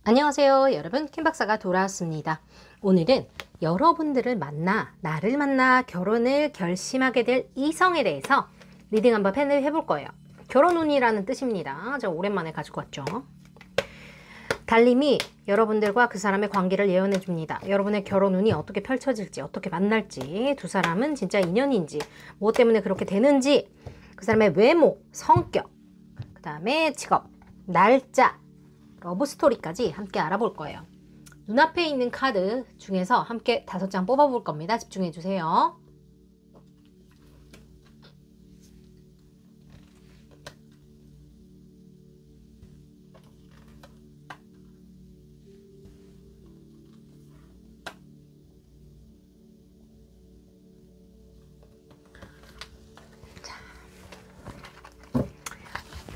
안녕하세요 여러분, 킴박사가 돌아왔습니다. 오늘은 여러분들을 만나 나를 만나 결혼을 결심하게 될 이성에 대해서 리딩 한번 해볼 거예요. 결혼운이라는 뜻입니다. 제가 오랜만에 가지고 왔죠. 달님이 여러분들과 그 사람의 관계를 예언해 줍니다. 여러분의 결혼운이 어떻게 펼쳐질지, 어떻게 만날지, 두 사람은 진짜 인연인지, 무엇 때문에 그렇게 되는지, 그 사람의 외모, 성격, 그 다음에 직업, 날짜, 러브스토리까지 함께 알아볼 거예요. 눈앞에 있는 카드 중에서 함께 5장 뽑아볼 겁니다. 집중해 주세요.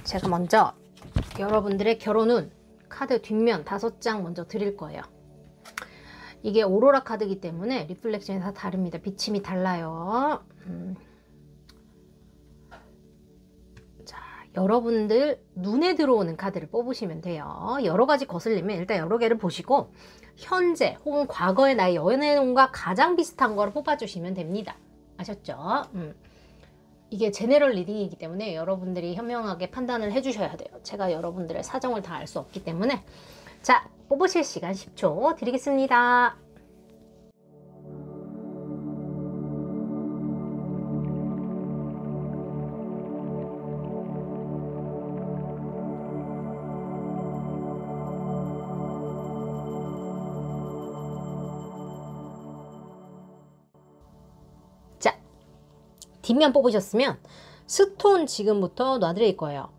제가 먼저 여러분들의 결혼운 카드 뒷면 5장 먼저 드릴 거예요. 이게 오로라 카드이기 때문에 리플렉션이 다 다릅니다. 비침이 달라요. 자, 여러분들 눈에 들어오는 카드를 뽑으시면 돼요. 여러 가지 거슬리면 일단 여러 개를 보시고 현재 혹은 과거의 나의 연애운과 가장 비슷한 거를 뽑아주시면 됩니다. 아셨죠? 이게 제네럴 리딩이기 때문에 여러분들이 현명하게 판단을 해주셔야 돼요. 제가 여러분들의 사정을 다 알 수 없기 때문에. 자, 뽑으실 시간 10초 드리겠습니다. 자, 뒷면 뽑으셨으면 스톤 지금부터 놔드릴 거예요.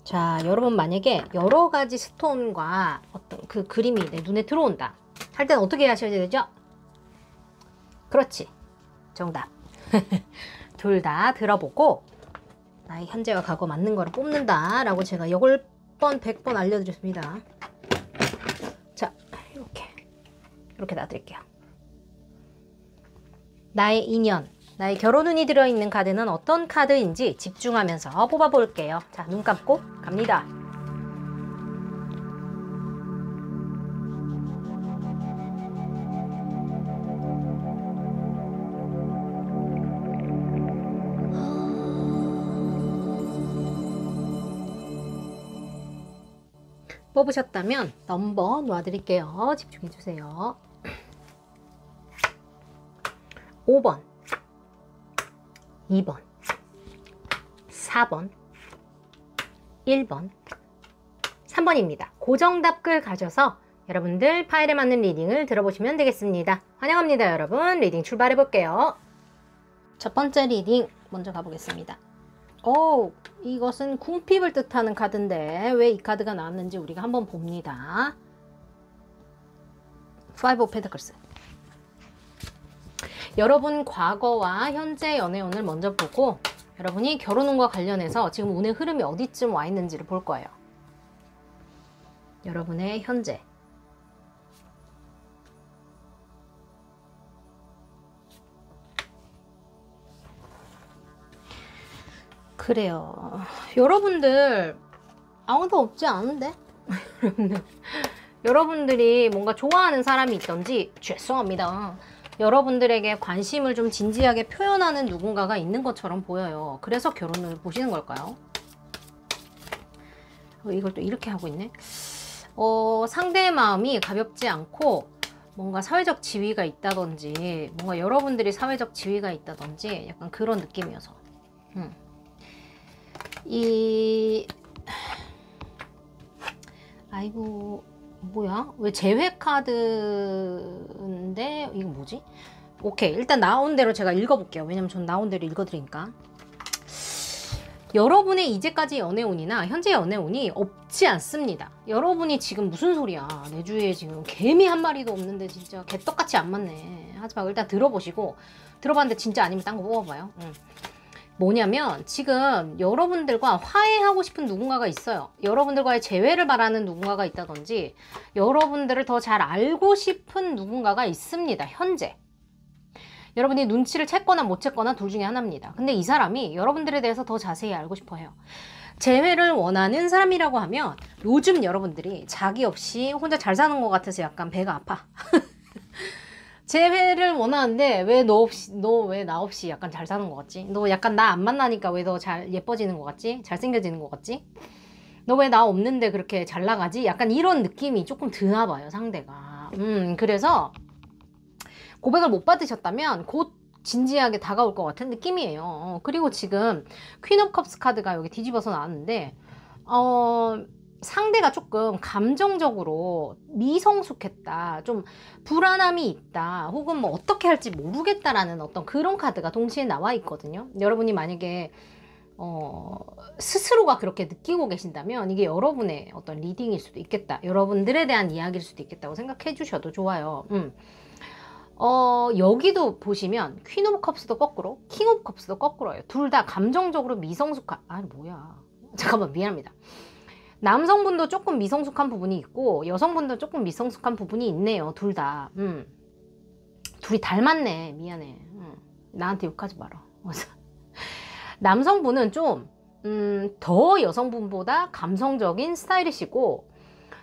자, 여러분 만약에 여러 가지 스톤과 어떤 그 그림이 내 눈에 들어온다 할 때는 어떻게 하셔야 되죠? 그렇지, 정답. 둘 다 들어보고 나의 현재와 과거 맞는 거를 뽑는다 라고 제가 10번 100번 알려드렸습니다. 자, 이렇게 놔드릴게요. 나의 인연, 나의 결혼운이 들어있는 카드는 어떤 카드인지 집중하면서 뽑아볼게요. 자, 눈 감고 갑니다. 뽑으셨다면 넘버 놔드릴게요. 집중해주세요. 5번 2번 4번 1번 3번입니다. 고정답글 가셔서 여러분들 파일에 맞는 리딩을 들어보시면 되겠습니다. 환영합니다. 여러분, 리딩 출발해 볼게요. 첫 번째 리딩 먼저 가보겠습니다. 이것은 궁핍을 뜻하는 카드인데 왜 이 카드가 나왔는지 우리가 한번 봅니다. 5 of Pentacles. 여러분 과거와 현재 연애운을 먼저 보고 여러분이 결혼운과 관련해서 지금 운의 흐름이 어디쯤 와 있는지를 볼 거예요. 여러분의 현재. 그래요. 여러분들 아무도 없지 않은데? 여러분들이 뭔가 좋아하는 사람이 있던지 죄송합니다. 여러분들에게 관심을 좀 진지하게 표현하는 누군가가 있는 것처럼 보여요. 그래서 결혼을 보시는 걸까요? 이걸 또 이렇게 하고 있네. 상대의 마음이 가볍지 않고 뭔가 사회적 지위가 있다든지 뭔가 여러분들이 사회적 지위가 있다든지 약간 그런 느낌이어서 아이고 뭐야? 왜 재회 카드인데 이거 뭐지? 오케이, 일단 나온 대로 제가 읽어볼게요. 왜냐면 전 나온 대로 읽어드리니까. 여러분의 이제까지 연애운이나 현재 연애운이 없지 않습니다. 여러분이 지금 무슨 소리야, 내 주위에 지금 개미 한 마리도 없는데 진짜 개떡같이 안 맞네 하지 말고 일단 들어보시고, 들어봤는데 진짜 아니면 딴 거 뽑아봐요. 뭐냐면 지금 여러분들과 화해하고 싶은 누군가가 있어요. 여러분들과의 재회를 바라는 누군가가 있다든지 여러분들을 더 잘 알고 싶은 누군가가 있습니다. 현재 여러분이 눈치를 챘거나 못 챘거나 둘 중에 하나입니다. 근데 이 사람이 여러분들에 대해서 더 자세히 알고 싶어 해요. 재회를 원하는 사람이라고 하면 요즘 여러분들이 자기 없이 혼자 잘 사는 것 같아서 약간 배가 아파. 재회를 원하는데 왜 너 왜 나 없이 약간 잘 사는 것 같지? 너 약간 나 안 만나니까 왜 더 잘 예뻐지는 것 같지? 잘생겨지는 것 같지? 너 왜 나 없는데 그렇게 잘 나가지? 약간 이런 느낌이 조금 드나 봐요, 상대가. 그래서 고백을 못 받으셨다면 곧 진지하게 다가올 것 같은 느낌이에요. 그리고 지금 퀸 오브 컵스 카드가 여기 뒤집어서 나왔는데 상대가 조금 감정적으로 미성숙했다, 좀 불안함이 있다, 혹은 뭐 어떻게 할지 모르겠다라는 어떤 그런 카드가 동시에 나와 있거든요. 여러분이 만약에 스스로가 그렇게 느끼고 계신다면 이게 여러분의 어떤 리딩일 수도 있겠다, 여러분들에 대한 이야기일 수도 있겠다고 생각해 주셔도 좋아요. 여기도 보시면 퀸 오브 컵스도 거꾸로, 킹 오브 컵스도 거꾸로예요. 둘 다 감정적으로 미성숙한, 뭐야, 잠깐만, 미안합니다. 남성분도 조금 미성숙한 부분이 있고 여성분도 조금 미성숙한 부분이 있네요. 둘 다. 둘이 닮았네. 미안해. 나한테 욕하지 마라. 남성분은 좀 더 여성분보다 감성적인 스타일이시고,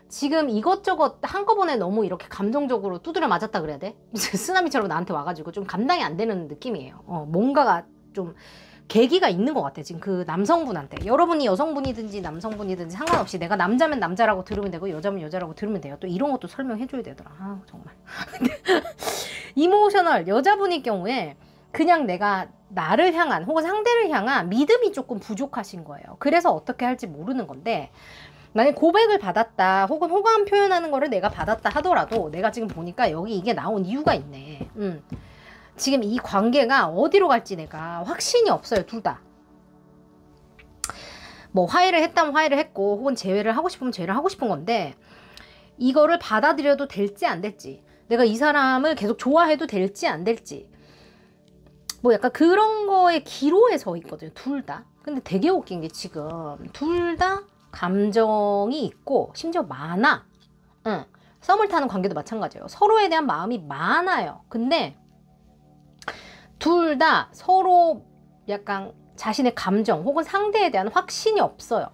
지금 이것저것 한꺼번에 너무 이렇게 감정적으로 두드려 맞았다 그래야 돼? 쓰나미처럼 나한테 와가지고 좀 감당이 안 되는 느낌이에요. 뭔가가 좀 계기가 있는 것 같아, 지금 그 남성분한테. 여러분이 여성분이든지 남성분이든지 상관없이 내가 남자면 남자라고 들으면 되고 여자면 여자라고 들으면 돼요. 또 이런 것도 설명해줘야 되더라. 정말. 이모셔널 여자분일 경우에 그냥 내가 나를 향한 혹은 상대를 향한 믿음이 조금 부족하신 거예요. 그래서 어떻게 할지 모르는 건데, 만약 고백을 받았다 혹은 호감 표현하는 거를 내가 받았다 하더라도 내가 지금 보니까 여기 이게 나온 이유가 있네. 지금 이 관계가 어디로 갈지 내가 확신이 없어요. 둘 다. 뭐 화해를 했다면 화해를 했고 혹은 재회를 하고 싶으면 재회를 하고 싶은 건데, 이거를 받아들여도 될지 안 될지, 내가 이 사람을 계속 좋아해도 될지 안 될지, 뭐 약간 그런 거에 기로에 서 있거든요. 둘 다. 근데 되게 웃긴 게 지금 둘 다 감정이 있고 심지어 많아. 썸을 타는 관계도 마찬가지예요. 서로에 대한 마음이 많아요. 근데 둘 다 서로 약간 자신의 감정 혹은 상대에 대한 확신이 없어요.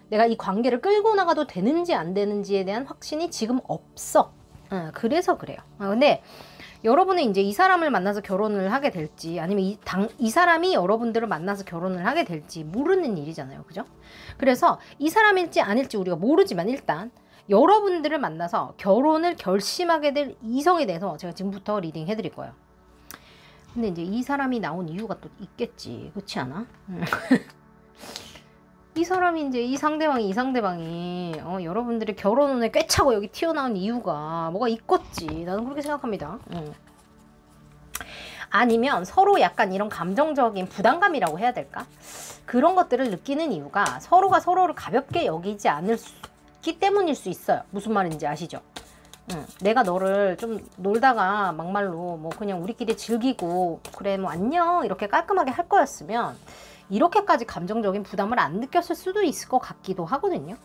내가 이 관계를 끌고 나가도 되는지 안 되는지에 대한 확신이 지금 없어. 그래서 그래요. 근데 여러분은 이제 이 사람을 만나서 결혼을 하게 될지 아니면 이 사람이 여러분들을 만나서 결혼을 하게 될지 모르는 일이잖아요. 그죠? 그래서 이 사람일지 아닐지 우리가 모르지만 일단 여러분들을 만나서 결혼을 결심하게 될 이성에 대해서 제가 지금부터 리딩 해드릴 거예요. 근데 이제 이 사람이 나온 이유가 또 있겠지. 그렇지 않아? 이 사람이 이제 이 상대방이 여러분들의 결혼운에 꿰차고 여기 튀어나온 이유가 뭐가 있겠지. 나는 그렇게 생각합니다. 아니면 서로 약간 이런 감정적인 부담감이라고 해야 될까? 그런 것들을 느끼는 이유가 서로가 서로를 가볍게 여기지 않기 때문일 수 있어요. 무슨 말인지 아시죠? 내가 너를 좀 놀다가 막말로 뭐 그냥 우리끼리 즐기고 그래 뭐 안녕 이렇게 깔끔하게 할 거였으면 이렇게까지 감정적인 부담을 안 느꼈을 수도 있을 것 같기도 하거든요.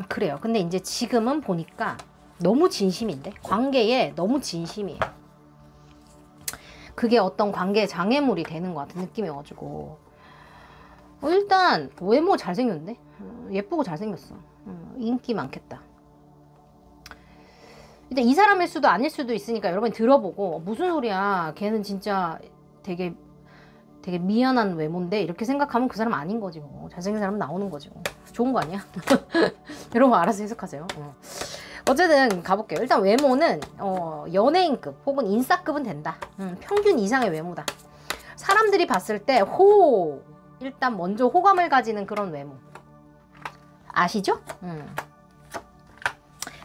그래요. 근데 이제 지금은 보니까 너무 진심인데, 관계에 너무 진심이에요. 그게 어떤 관계의 장애물이 되는 것 같은 느낌이어가지고, 일단 외모 잘생겼는데, 예쁘고 잘생겼어. 인기 많겠다. 일단 이 사람일 수도 아닐 수도 있으니까 여러분이 들어보고 무슨 소리야, 걔는 진짜 되게 미안한 외모인데 이렇게 생각하면 그 사람 아닌 거지 뭐. 잘생긴 사람 나오는 거지 뭐. 좋은 거 아니야? 여러분 알아서 해석하세요. 어쨌든 가볼게요. 일단 외모는 연예인급 혹은 인싸급은 된다. 평균 이상의 외모다. 사람들이 봤을 때 일단 먼저 호감을 가지는 그런 외모. 아시죠?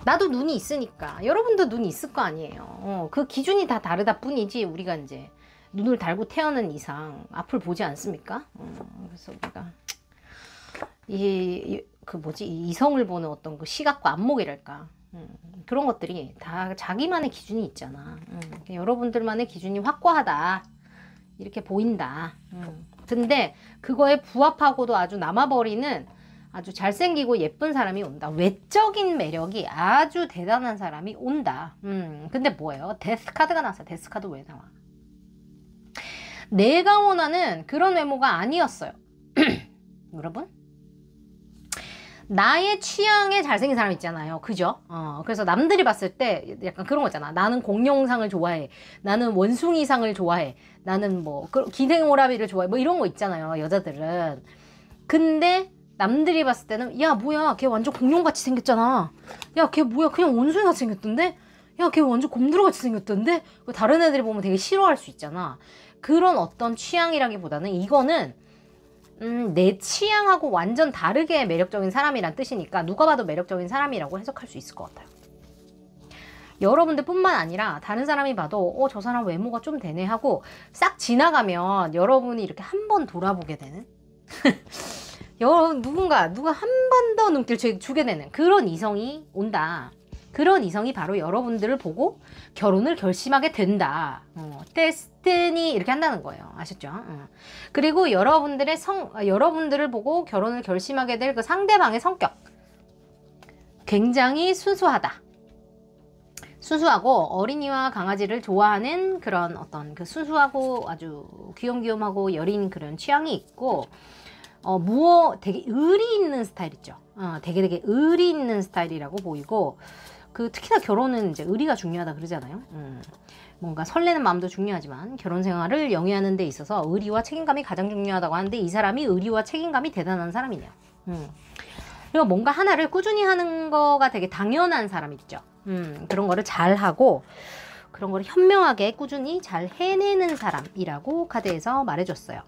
나도 눈이 있으니까 여러분도 눈이 있을 거 아니에요. 그 기준이 다 다르다 뿐이지 우리가 이제 눈을 달고 태어난 이상 앞을 보지 않습니까? 그래서 우리가 이성을 보는 어떤 그 시각과 안목이랄까, 그런 것들이 다 자기만의 기준이 있잖아. 여러분들만의 기준이 확고하다, 이렇게 보인다. 근데 그거에 부합하고도 아주 남아버리는 아주 잘생기고 예쁜 사람이 온다. 외적인 매력이 아주 대단한 사람이 온다. 근데 뭐예요? 데스 카드가 나왔어요. 데스 카드 왜 나와? 내가 원하는 그런 외모가 아니었어요. 여러분? 나의 취향에 잘생긴 사람 있잖아요. 그죠? 그래서 남들이 봤을 때 약간 그런 거잖아. 나는 공룡상을 좋아해. 나는 원숭이상을 좋아해. 나는 뭐 기생오라비를 좋아해. 뭐 이런 거 있잖아요. 여자들은. 근데 남들이 봤을 때는 야 뭐야 걔 완전 공룡같이 생겼잖아. 야 걔 뭐야 그냥 원숭이같이 생겼던데? 야 걔 완전 곰돌이같이 생겼던데? 다른 애들이 보면 되게 싫어할 수 있잖아. 그런 어떤 취향이라기보다는 이거는 내 취향하고 완전 다르게 매력적인 사람이란 뜻이니까 누가 봐도 매력적인 사람이라고 해석할 수 있을 것 같아요. 여러분들 뿐만 아니라 다른 사람이 봐도 저 사람 외모가 좀 되네 하고 싹 지나가면 여러분이 이렇게 한 번 돌아보게 되는 누가 한 번 더 눈길 주게 되는 그런 이성이 온다. 그런 이성이 바로 여러분들을 보고 결혼을 결심하게 된다. 데스티니 이렇게 한다는 거예요. 아셨죠? 그리고 여러분들을 보고 결혼을 결심하게 될 그 상대방의 성격. 굉장히 순수하다. 순수하고 어린이와 강아지를 좋아하는 그런 어떤 그 순수하고 아주 귀염귀염하고 여린 그런 취향이 있고 되게 의리 있는 스타일 있죠. 되게 의리 있는 스타일이라고 보이고 특히나 결혼은 이제 의리가 중요하다 그러잖아요. 뭔가 설레는 마음도 중요하지만 결혼 생활을 영위하는 데 있어서 의리와 책임감이 가장 중요하다고 하는데 이 사람이 의리와 책임감이 대단한 사람이네요. 그리고 뭔가 하나를 꾸준히 하는 거가 되게 당연한 사람 있죠. 그런 거를 잘하고 그런 거를 현명하게 꾸준히 잘 해내는 사람이라고 카드에서 말해줬어요.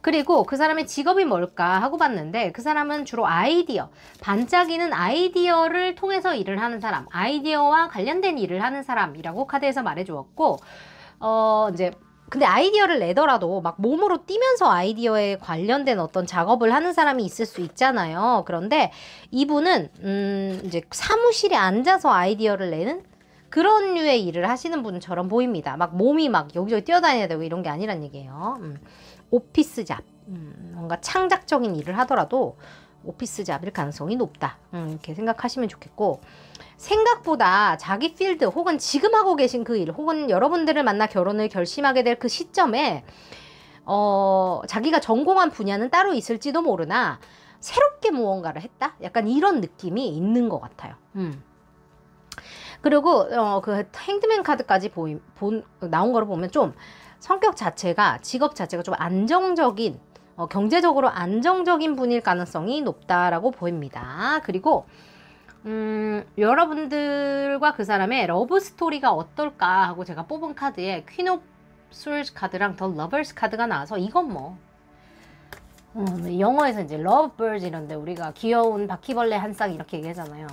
그리고 그 사람의 직업이 뭘까 하고 봤는데 그 사람은 주로 반짝이는 아이디어를 통해서 일을 하는 사람, 아이디어와 관련된 일을 하는 사람이라고 카드에서 말해주었고 근데 아이디어를 내더라도 막 몸으로 뛰면서 아이디어에 관련된 어떤 작업을 하는 사람이 있을 수 있잖아요. 그런데 이분은 이제 사무실에 앉아서 아이디어를 내는 그런 류의 일을 하시는 분처럼 보입니다. 막 몸이 막 여기저기 뛰어다녀야 되고 이런 게 아니란 얘기예요. 오피스 잡, 뭔가 창작적인 일을 하더라도 오피스 잡일 가능성이 높다. 이렇게 생각하시면 좋겠고 생각보다 자기 필드 혹은 지금 하고 계신 그 일 혹은 여러분들을 만나 결혼을 결심하게 될 그 시점에 자기가 전공한 분야는 따로 있을지도 모르나 새롭게 무언가를 했다? 약간 이런 느낌이 있는 것 같아요. 그리고 그 핸드맨 카드까지 나온 거를 보면 좀 성격 자체가 직업 자체가 좀 안정적인 경제적으로 안정적인 분일 가능성이 높다라고 보입니다. 그리고 여러분들과 그 사람의 러브 스토리가 어떨까 하고 제가 뽑은 카드에 퀸 오브 솔즈 카드랑 더 러버스 카드가 나와서 이건 뭐 영어에서 이제 러브 버즈 이런데 우리가 귀여운 바퀴벌레 한 쌍 이렇게 얘기하잖아요.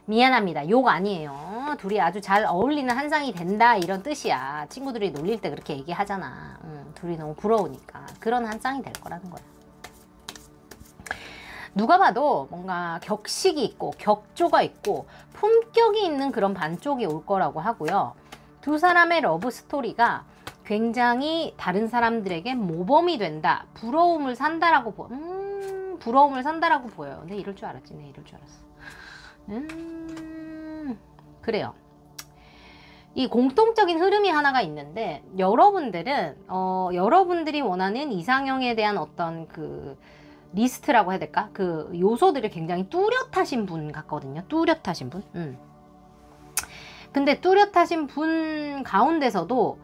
미안합니다. 욕 아니에요. 둘이 아주 잘 어울리는 한 쌍이 된다 이런 뜻이야. 친구들이 놀릴 때 그렇게 얘기하잖아. 둘이 너무 부러우니까 그런 한 쌍이 될 거라는 거야. 누가 봐도 뭔가 격식이 있고 격조가 있고 품격이 있는 그런 반쪽이 올 거라고 하고요. 두 사람의 러브 스토리가 굉장히 다른 사람들에게 모범이 된다. 부러움을 산다라고 보여요. 근데 이럴 줄 알았지. 네, 이럴 줄 알았어. 그래요. 이 공통적인 흐름이 하나가 있는데 여러분들이 원하는 이상형에 대한 어떤 그 리스트라고 해야 될까? 그 요소들이 굉장히 뚜렷하신 분 같거든요. 뚜렷하신 분. 근데 뚜렷하신 분 가운데서도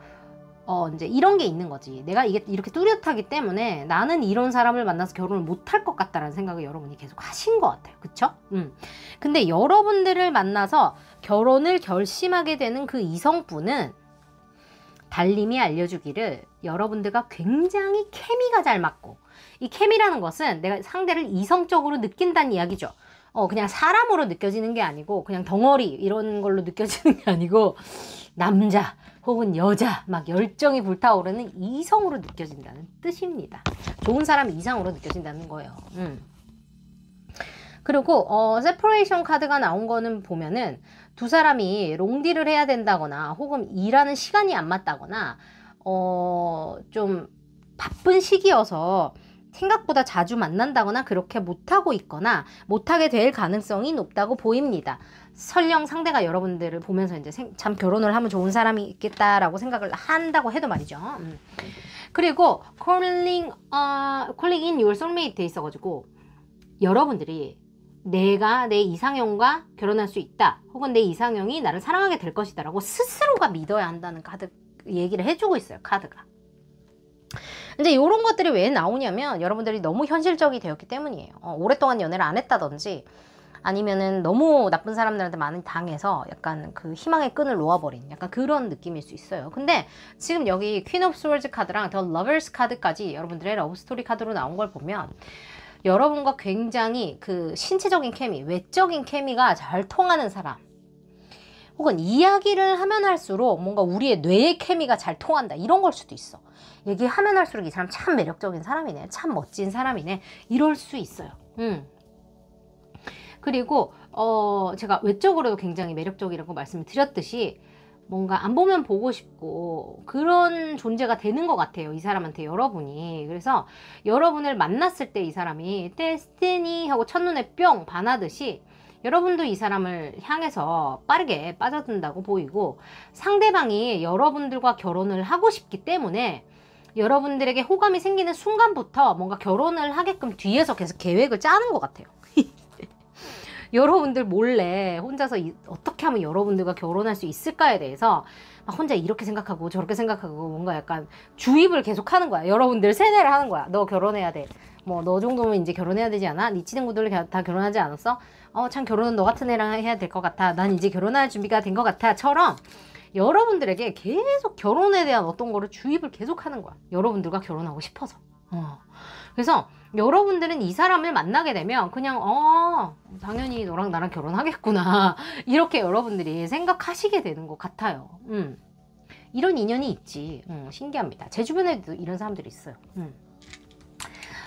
이제 이런 게 있는 거지. 내가 이렇게 뚜렷하기 때문에 나는 이런 사람을 만나서 결혼을 못할 것 같다라는 생각을 여러분이 계속 하신 것 같아요. 그쵸? 근데 여러분들을 만나서 결혼을 결심하게 되는 그 이성분은 달님이 알려주기를 여러분들과 굉장히 케미가 잘 맞고 이 케미라는 것은 내가 상대를 이성적으로 느낀다는 이야기죠. 그냥 사람으로 느껴지는 게 아니고 그냥 덩어리 이런 걸로 느껴지는 게 아니고 남자 혹은 여자 막 열정이 불타오르는 이성으로 느껴진다는 뜻입니다. 좋은 사람 이상으로 느껴진다는 거예요. 그리고 세퍼레이션 카드가 나온 거는 보면은 두 사람이 롱디를 해야 된다거나 혹은 일하는 시간이 안 맞다거나 좀 바쁜 시기여서 생각보다 자주 만난다거나 그렇게 못하고 있거나 못하게 될 가능성이 높다고 보입니다. 설령 상대가 여러분들을 보면서 이제 참 결혼을 하면 좋은 사람이 있겠다라고 생각을 한다고 해도 말이죠. 그리고 calling in your soulmate 돼 있어가지고 여러분들이 내가 내 이상형과 결혼할 수 있다. 혹은 내 이상형이 나를 사랑하게 될 것이다 라고 스스로가 믿어야 한다는 카드 얘기를 해주고 있어요. 카드가. 근데 이런 것들이 왜 나오냐면 여러분들이 너무 현실적이 되었기 때문이에요. 오랫동안 연애를 안 했다든지 아니면은 너무 나쁜 사람들한테 많이 당해서 약간 그 희망의 끈을 놓아버린 약간 그런 느낌일 수 있어요. 근데 지금 여기 퀸 오브 스월즈 카드랑 더 러버스 카드까지 여러분들의 러브스토리 카드로 나온 걸 보면 여러분과 굉장히 그 신체적인 케미, 외적인 케미가 잘 통하는 사람, 혹은 이야기를 하면 할수록 뭔가 우리의 뇌의 케미가 잘 통한다 이런 걸 수도 있어. 얘기하면 할수록 이 사람 참 매력적인 사람이네, 참 멋진 사람이네 이럴 수 있어요. 그리고 제가 외적으로도 굉장히 매력적이라고 말씀을 드렸듯이 뭔가 안 보면 보고 싶고 그런 존재가 되는 것 같아요. 이 사람한테 여러분이. 그래서 여러분을 만났을 때 이 사람이 데스티니 하고 첫눈에 뿅 반하듯이 여러분도 이 사람을 향해서 빠르게 빠져든다고 보이고 상대방이 여러분들과 결혼을 하고 싶기 때문에 여러분들에게 호감이 생기는 순간부터 뭔가 결혼을 하게끔 뒤에서 계속 계획을 짜는 것 같아요. 여러분들 몰래 혼자서 어떻게 하면 여러분들과 결혼할 수 있을까에 대해서 막 혼자 이렇게 생각하고 저렇게 생각하고 뭔가 약간 주입을 계속 하는 거야. 여러분들 세뇌를 하는 거야. 너 결혼해야 돼. 뭐 너 정도면 이제 결혼해야 되지 않아? 네 친구들 다 결혼하지 않았어? 참 결혼은 너 같은 애랑 해야 될 것 같아. 난 이제 결혼할 준비가 된 것 같아. 처럼 여러분들에게 계속 결혼에 대한 어떤 거를 주입을 계속 하는 거야. 여러분들과 결혼하고 싶어서. 그래서 여러분들은 이 사람을 만나게 되면 그냥 당연히 너랑 나랑 결혼하겠구나 이렇게 여러분들이 생각하시게 되는 것 같아요. 이런 인연이 있지. 신기합니다. 제 주변에도 이런 사람들이 있어요.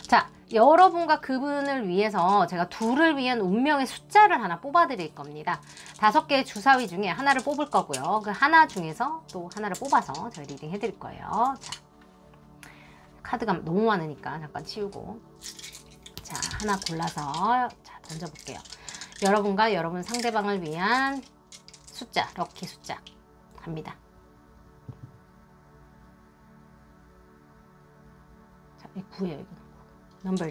자, 여러분과 그분을 위해서 제가 둘을 위한 운명의 숫자를 하나 뽑아 드릴 겁니다. 5개의 주사위 중에 하나를 뽑을 거고요. 그 하나 중에서 또 하나를 뽑아서 제가 리딩 해 드릴 거예요. 자, 카드가 너무 많으니까 잠깐 치우고, 자, 하나 골라서 자 던져볼게요. 여러분과 여러분 상대방을 위한 숫자, 럭키 숫자 갑니다. 자, 9예요 이거. 넘버 9.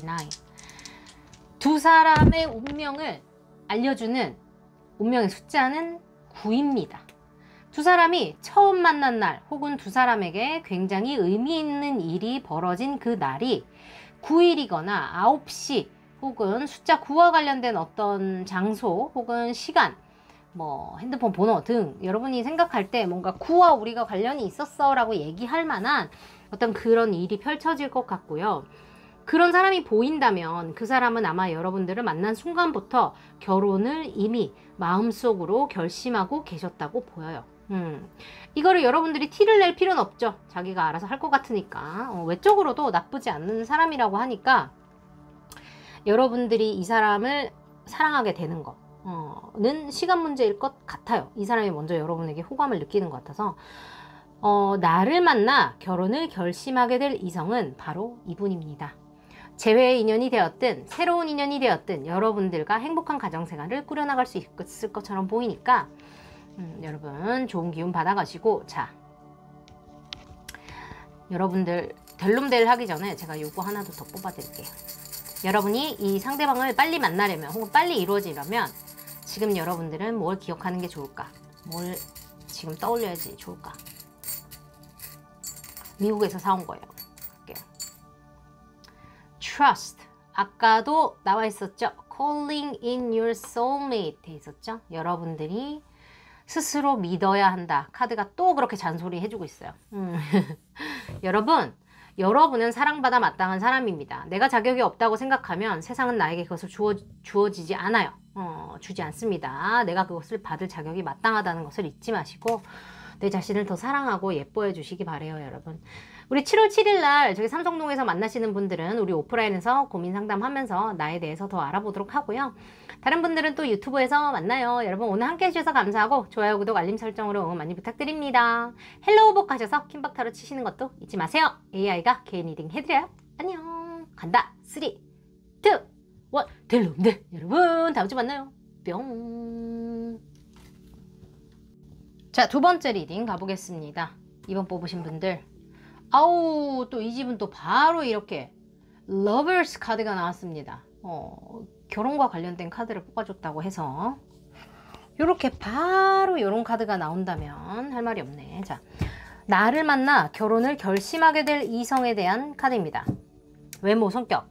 두 사람의 운명을 알려주는 운명의 숫자는 9입니다. 두 사람이 처음 만난 날 혹은 두 사람에게 굉장히 의미 있는 일이 벌어진 그 날이 9일이거나 9시 혹은 숫자 9와 관련된 어떤 장소 혹은 시간, 뭐 핸드폰 번호 등 여러분이 생각할 때 뭔가 9와 우리가 관련이 있었어 라고 얘기할 만한 어떤 그런 일이 펼쳐질 것 같고요. 그런 사람이 보인다면 그 사람은 아마 여러분들을 만난 순간부터 결혼을 이미 마음속으로 결심하고 계셨다고 보여요. 이거를 여러분들이 티를 낼 필요는 없죠. 자기가 알아서 할 것 같으니까. 외적으로도 나쁘지 않는 사람이라고 하니까 여러분들이 이 사람을 사랑하게 되는 거는 시간 문제일 것 같아요. 이 사람이 먼저 여러분에게 호감을 느끼는 것 같아서 나를 만나 결혼을 결심하게 될 이성은 바로 이분입니다. 재회의 인연이 되었든 새로운 인연이 되었든 여러분들과 행복한 가정생활을 꾸려나갈 수 있을 것처럼 보이니까 여러분 좋은 기운 받아가시고, 자, 여러분들 델룸델 하기 전에 제가 요거 하나 더 뽑아드릴게요. 여러분이 이 상대방을 빨리 만나려면 혹은 빨리 이루어지려면 지금 여러분들은 뭘 기억하는 게 좋을까? 뭘 지금 떠올려야지 좋을까? 미국에서 사온 거예요. Trust. 아까도 나와 있었죠. Calling in your soulmate 돼 있었죠. 여러분들이 스스로 믿어야 한다. 카드가 또 그렇게 잔소리 해주고 있어요. 여러분은 사랑받아 마땅한 사람입니다. 내가 자격이 없다고 생각하면 세상은 나에게 그것을 주어지지 않아요. 주지 않습니다. 내가 그것을 받을 자격이 마땅하다는 것을 잊지 마시고 내 자신을 더 사랑하고 예뻐해 주시기 바래요, 여러분. 우리 7월 7일 날 저기 삼성동에서 만나시는 분들은 우리 오프라인에서 고민 상담하면서 나에 대해서 더 알아보도록 하고요. 다른 분들은 또 유튜브에서 만나요. 여러분 오늘 함께 해주셔서 감사하고 좋아요, 구독, 알림 설정으로 응원 많이 부탁드립니다. 헬로우 복 하셔서 킴박타로 치시는 것도 잊지 마세요. AI가 개인 리딩 해드려요. 안녕. 간다. 3, 2, 1. 될 놈들. 여러분 다음 주에 만나요. 뿅. 자, 두 번째 리딩 가보겠습니다. 2번 뽑으신 분들. 아우, 또 이 집은 또 바로 이렇게 러버스 카드가 나왔습니다. 결혼과 관련된 카드를 뽑아줬다고 해서 이렇게 바로 이런 카드가 나온다면 할 말이 없네. 자, 나를 만나 결혼을 결심하게 될 이성에 대한 카드입니다. 외모, 성격,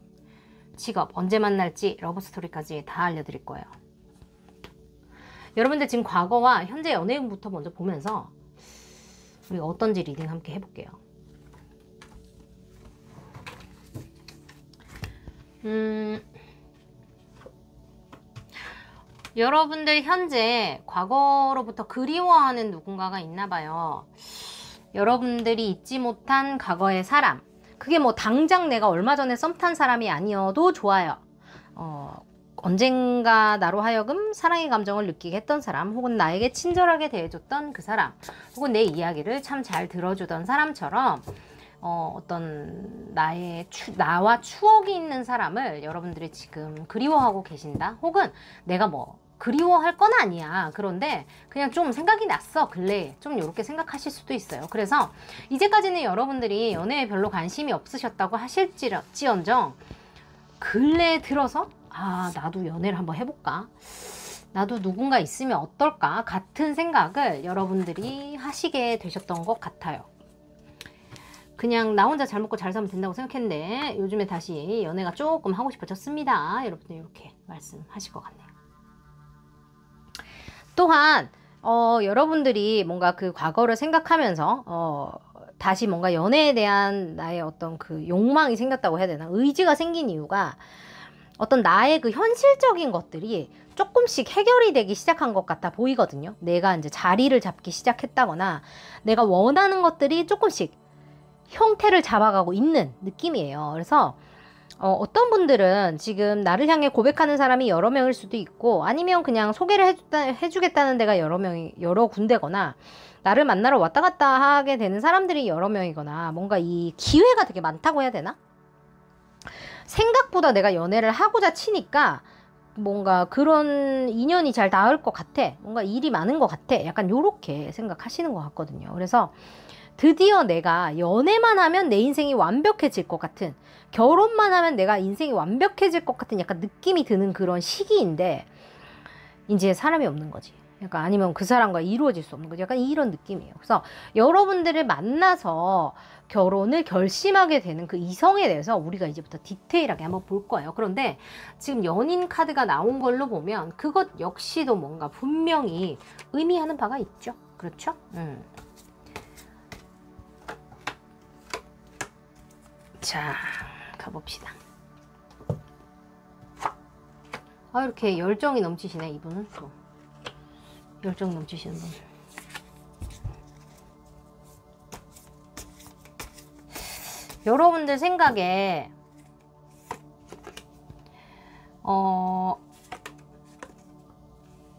직업, 언제 만날지, 러브스토리까지 다 알려드릴 거예요. 여러분들 지금 과거와 현재 연애운부터 먼저 보면서 우리가 어떤지 리딩 함께 해볼게요. 여러분들 현재 과거로부터 그리워하는 누군가가 있나봐요. 여러분들이 잊지 못한 과거의 사람, 그게 뭐 당장 내가 얼마 전에 썸 탄 사람이 아니어도 좋아요. 언젠가 나로 하여금 사랑의 감정을 느끼게 했던 사람, 혹은 나에게 친절하게 대해줬던 그 사람, 혹은 내 이야기를 참 잘 들어주던 사람처럼 어떤 나와 추억이 있는 사람을 여러분들이 지금 그리워하고 계신다. 혹은 내가 뭐 그리워할 건 아니야. 그런데 그냥 좀 생각이 났어. 근래에 좀 이렇게 생각하실 수도 있어요. 그래서 이제까지는 여러분들이 연애에 별로 관심이 없으셨다고 하실지언정 근래에 들어서 나도 연애를 한번 해볼까? 나도 누군가 있으면 어떨까? 같은 생각을 여러분들이 하시게 되셨던 것 같아요. 그냥 나 혼자 잘 먹고 잘 살면 된다고 생각했는데 요즘에 다시 연애가 조금 하고 싶어졌습니다. 여러분들 이렇게 말씀하실 것 같네요. 또한 여러분들이 뭔가 그 과거를 생각하면서 다시 뭔가 연애에 대한 나의 어떤 그 욕망이 생겼다고 해야 되나? 의지가 생긴 이유가 어떤 나의 그 현실적인 것들이 조금씩 해결이 되기 시작한 것 같아 보이거든요. 내가 이제 자리를 잡기 시작했다거나 내가 원하는 것들이 조금씩 형태를 잡아가고 있는 느낌이에요. 그래서 어떤 분들은 지금 나를 향해 고백하는 사람이 여러 명일 수도 있고, 아니면 그냥 소개를 해주겠다는 데가 여러 군데거나, 나를 만나러 왔다 갔다 하게 되는 사람들이 여러 명이거나, 뭔가 이 기회가 되게 많다고 해야 되나? 생각보다 내가 연애를 하고자 치니까 뭔가 그런 인연이 잘 닿을 것 같아. 뭔가 일이 많은 것 같아. 약간 요렇게 생각하시는 것 같거든요. 그래서 드디어 내가 연애만 하면 내 인생이 완벽해질 것 같은, 결혼만 하면 내가 인생이 완벽해질 것 같은 약간 느낌이 드는 그런 시기인데 이제 사람이 없는 거지. 약간 아니면 그 사람과 이루어질 수 없는 거지. 약간 이런 느낌이에요. 그래서 여러분들을 만나서 결혼을 결심하게 되는 그 이성에 대해서 우리가 이제부터 디테일하게 한번 볼 거예요. 그런데 지금 연인 카드가 나온 걸로 보면 그것 역시도 뭔가 분명히 의미하는 바가 있죠. 그렇죠? 자, 가봅시다. 이렇게 열정이 넘치시네, 이분은 또. 열정 넘치시는 분. 여러분들 생각에